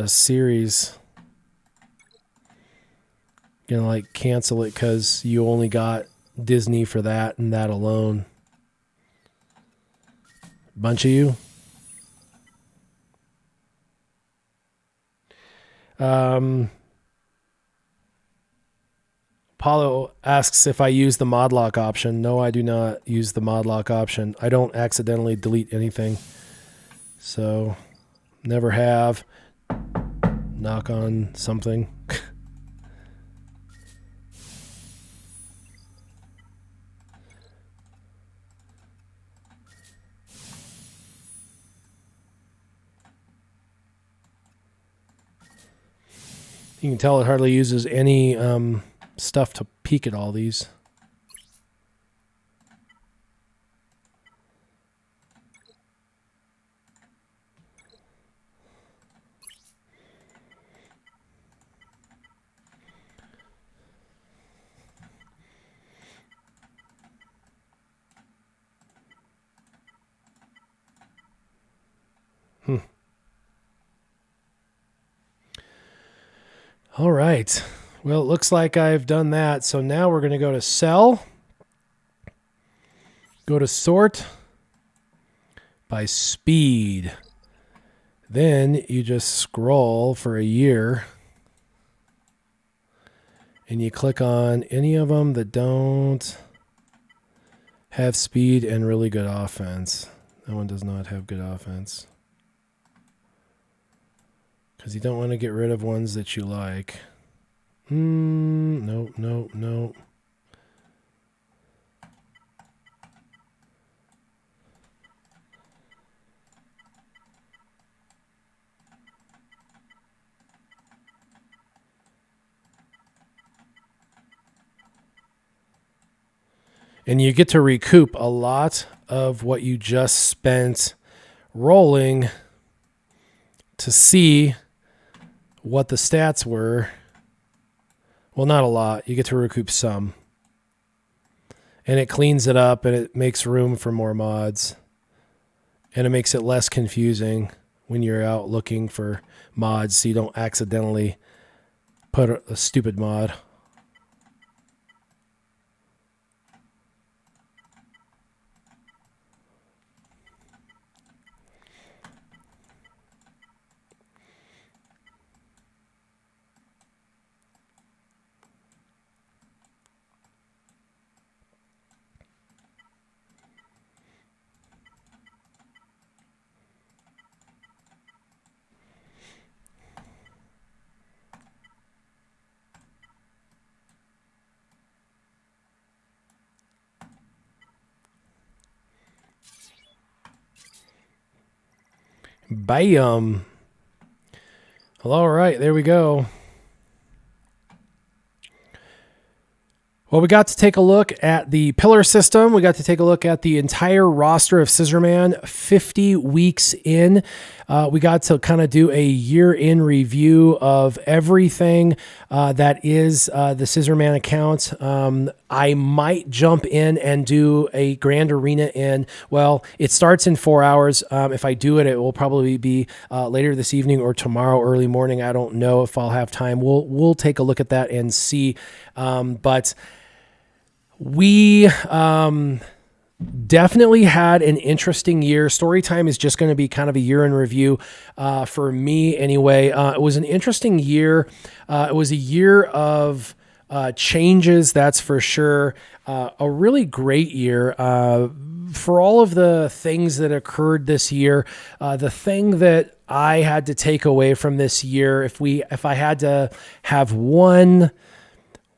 series? Going to like cancel it because you only got Disney for that and that alone? Bunch of you? Paulo asks if I use the mod lock option. No, I do not use the mod lock option. I don't accidentally delete anything. So, never have. Knock on something. You can tell it hardly uses any stuff to peek at all these. All right. Well, it looks like I've done that. So now we're going to go to sell. Go to sort by speed. Then you just scroll for a year. And you click on any of them that don't have speed and really good offense. That one does not have good offense. Because you don't want to get rid of ones that you like. Nope, nope, nope. And you get to recoup a lot of what you just spent rolling to see what the stats were. Well, not a lot. You get to recoup some. And it cleans it up and it makes room for more mods. And it makes it less confusing when you're out looking for mods so you don't accidentally put a stupid mod. Bam. Well, all right, there we go. Well, we got to take a look at the pillar system. We got to take a look at the entire roster of Scissorman 50 weeks in. We got to kind of do a year in review of everything that is the Scissorman account. I might jump in and do a Grand Arena in, well, it starts in 4 hours. If I do it, it will probably be later this evening or tomorrow early morning. I don't know if I'll have time. We'll take a look at that and see. But we Definitely had an interesting year. Story time is just going to be kind of a year in review for me anyway. It was an interesting year. It was a year of changes, that's for sure. A really great year. For all of the things that occurred this year, the thing that I had to take away from this year, if I had to have one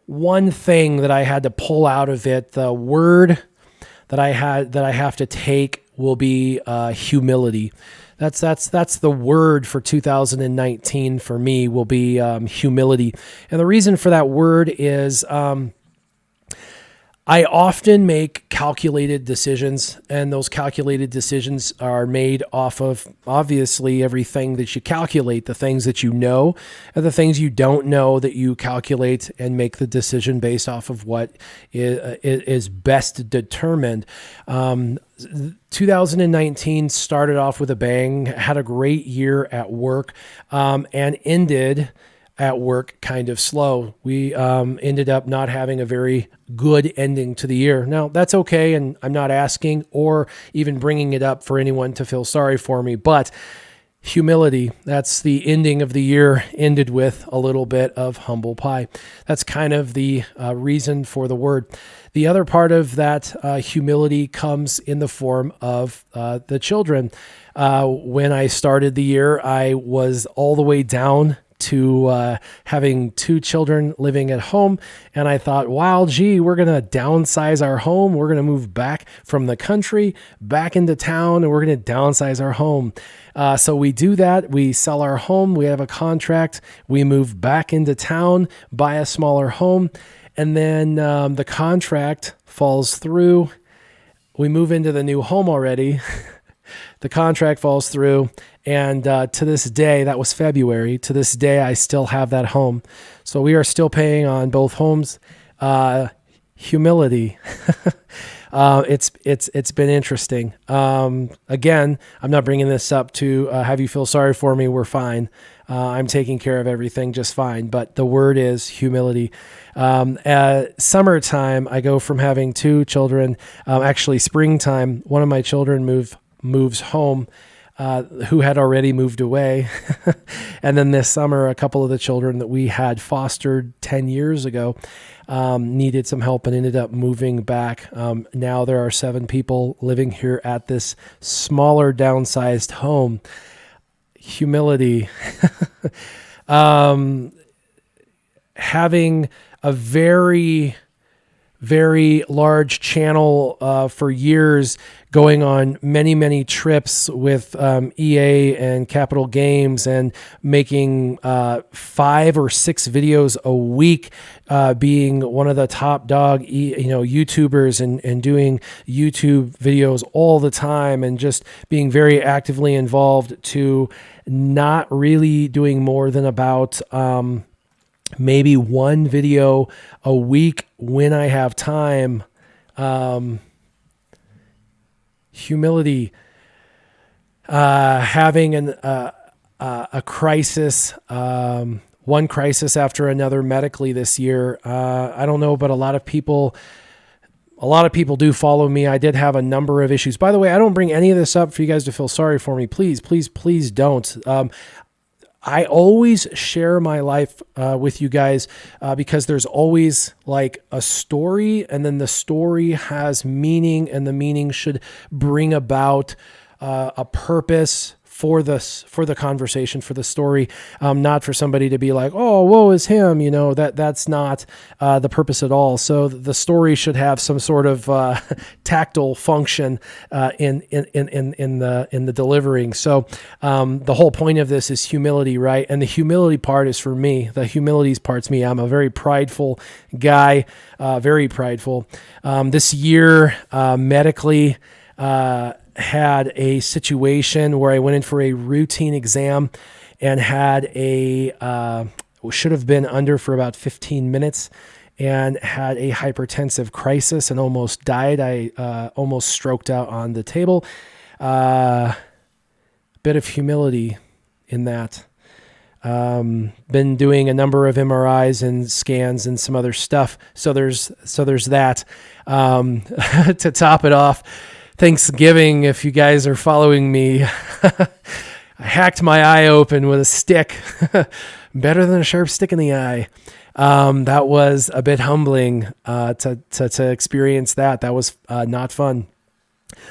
thing that I had to pull out of it, the word that I have to take will be humility. That's the word for 2019 for me, will be humility. And the reason for that word is I often make calculated decisions, and those calculated decisions are made off of obviously everything that you calculate, the things that you know, and the things you don't know that you calculate and make the decision based off of what is best determined. 2019 started off with a bang, had a great year at work, and ended at work kind of slow. We ended up not having a very good ending to the year. Now, that's okay, and I'm not asking or even bringing it up for anyone to feel sorry for me, but humility, that's the ending of the year, ended with a little bit of humble pie. That's kind of the reason for the word. The other part of that humility comes in the form of the children. When I started the year, I was all the way down to having 2 children living at home. And I thought, wow, gee, we're going to downsize our home. We're going to move back from the country back into town, and we're going to downsize our home. So we do that. We sell our home. We have a contract. We move back into town, buy a smaller home. And then the contract falls through. We move into the new home already. The contract falls through. And to this day, that was February. To this day, I still have that home. So we are still paying on both homes. Humility. It's been interesting. Again, I'm not bringing this up to have you feel sorry for me. We're fine. I'm taking care of everything just fine. But the word is humility. Summertime, I go from having 2 children. Actually, springtime, one of my children moves home. Who had already moved away. And then this summer, a couple of the children that we had fostered 10 years ago needed some help and ended up moving back. Now there are 7 people living here at this smaller, downsized home. Humility. Having a very, very large channel for years, going on many, many trips with EA and Capital Games, and making 5 or 6 videos a week, being one of the top dog YouTubers and doing YouTube videos all the time, and just being very actively involved, to not really doing more than about maybe 1 video a week when I have time. Humility, having a crisis, one crisis after another medically this year. I don't know, but a lot of people do follow me. I did have a number of issues. By the way, I don't bring any of this up for you guys to feel sorry for me. Please, please, please don't. I always share my life with you guys because there's always like a story, and then the story has meaning, and the meaning should bring about a purpose for the conversation, for the story, not for somebody to be like, oh, woe is him. That's not the purpose at all. So the story should have some sort of tactile function in the delivering. So the whole point of this is humility, right? And the humility part is for me. The humility part's me. I'm a very prideful guy, very prideful. This year, medically, had a situation where I went in for a routine exam and had should have been under for about 15 minutes and had a hypertensive crisis and almost died. I almost stroked out on the table. Bit of humility in that. Been doing a number of MRIs and scans and some other stuff. So there's that. To top it off, Thanksgiving, if you guys are following me, I hacked my eye open with a stick. Better than a sharp stick in the eye. That was a bit humbling to experience that. That was not fun.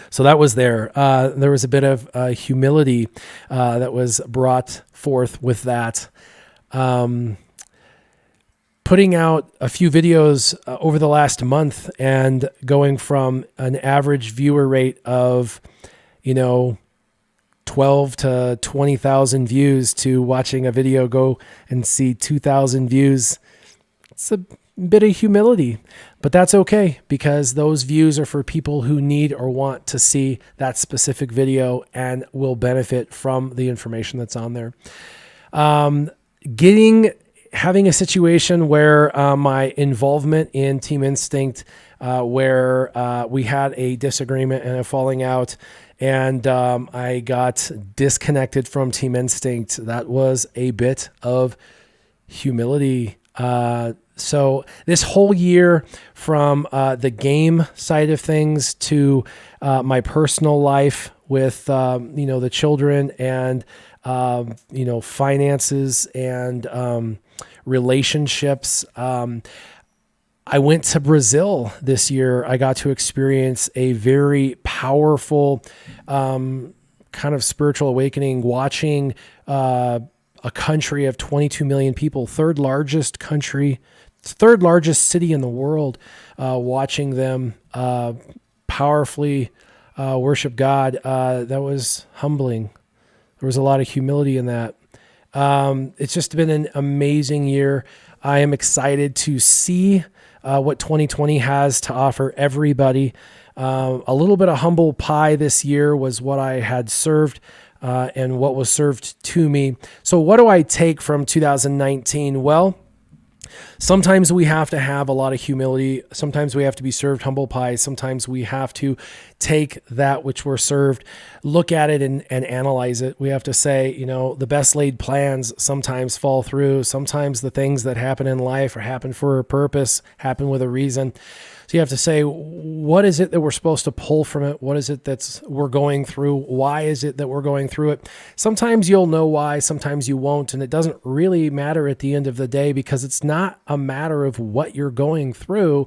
So that was there. There was a bit of humility that was brought forth with that. Putting out a few videos over the last month and going from an average viewer rate of, 12 to 20,000 views to watching a video go and see 2,000 views. It's a bit of humility, but that's okay because those views are for people who need or want to see that specific video and will benefit from the information that's on there. Having a situation where my involvement in Team Instinct, where we had a disagreement and a falling out, and I got disconnected from Team Instinct. That was a bit of humility. So this whole year, from the game side of things to my personal life with the children and finances and relationships. I went to Brazil this year. I got to experience a very powerful kind of spiritual awakening, watching a country of 22 million people, third largest country, third largest city in the world, watching them powerfully worship God. That was humbling. There was a lot of humility in that. It's just been an amazing year. I am excited to see what 2020 has to offer everybody. A little bit of humble pie this year was what I had served and what was served to me. So what do I take from 2019? Well, sometimes we have to have a lot of humility. Sometimes we have to be served humble pie. Sometimes we have to take that which we're served, look at it and analyze it. We have to say, the best laid plans sometimes fall through. Sometimes the things that happen in life or happen for a purpose, happen with a reason. So you have to say, what is it that we're supposed to pull from it? What is it we're going through? Why is it that we're going through it? Sometimes you'll know why, sometimes you won't. And it doesn't really matter at the end of the day because it's not a matter of what you're going through,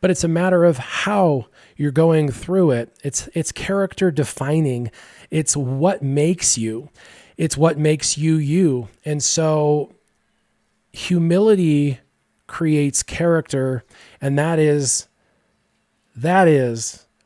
but it's a matter of how you're going through it. It's character defining. It's what makes you. It's what makes you you. And so humility creates character, and that is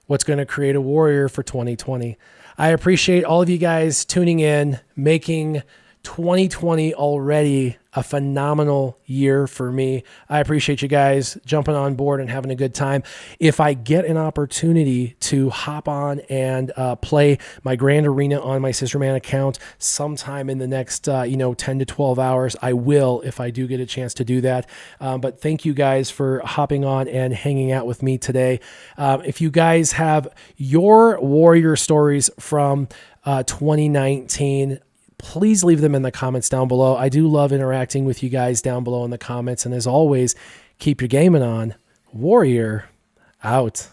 what's going to create a warrior for 2020. I appreciate all of you guys tuning in, making 2020 already a phenomenal year for me. I appreciate you guys jumping on board and having a good time. If I get an opportunity to hop on and play my Grand Arena on my Scissorman account sometime in the next 10 to 12 hours, I will if I do get a chance to do that. But thank you guys for hopping on and hanging out with me today. If you guys have your warrior stories from 2019, please leave them in the comments down below. I do love interacting with you guys down below in the comments. And as always, keep your gaming on. Warrior out.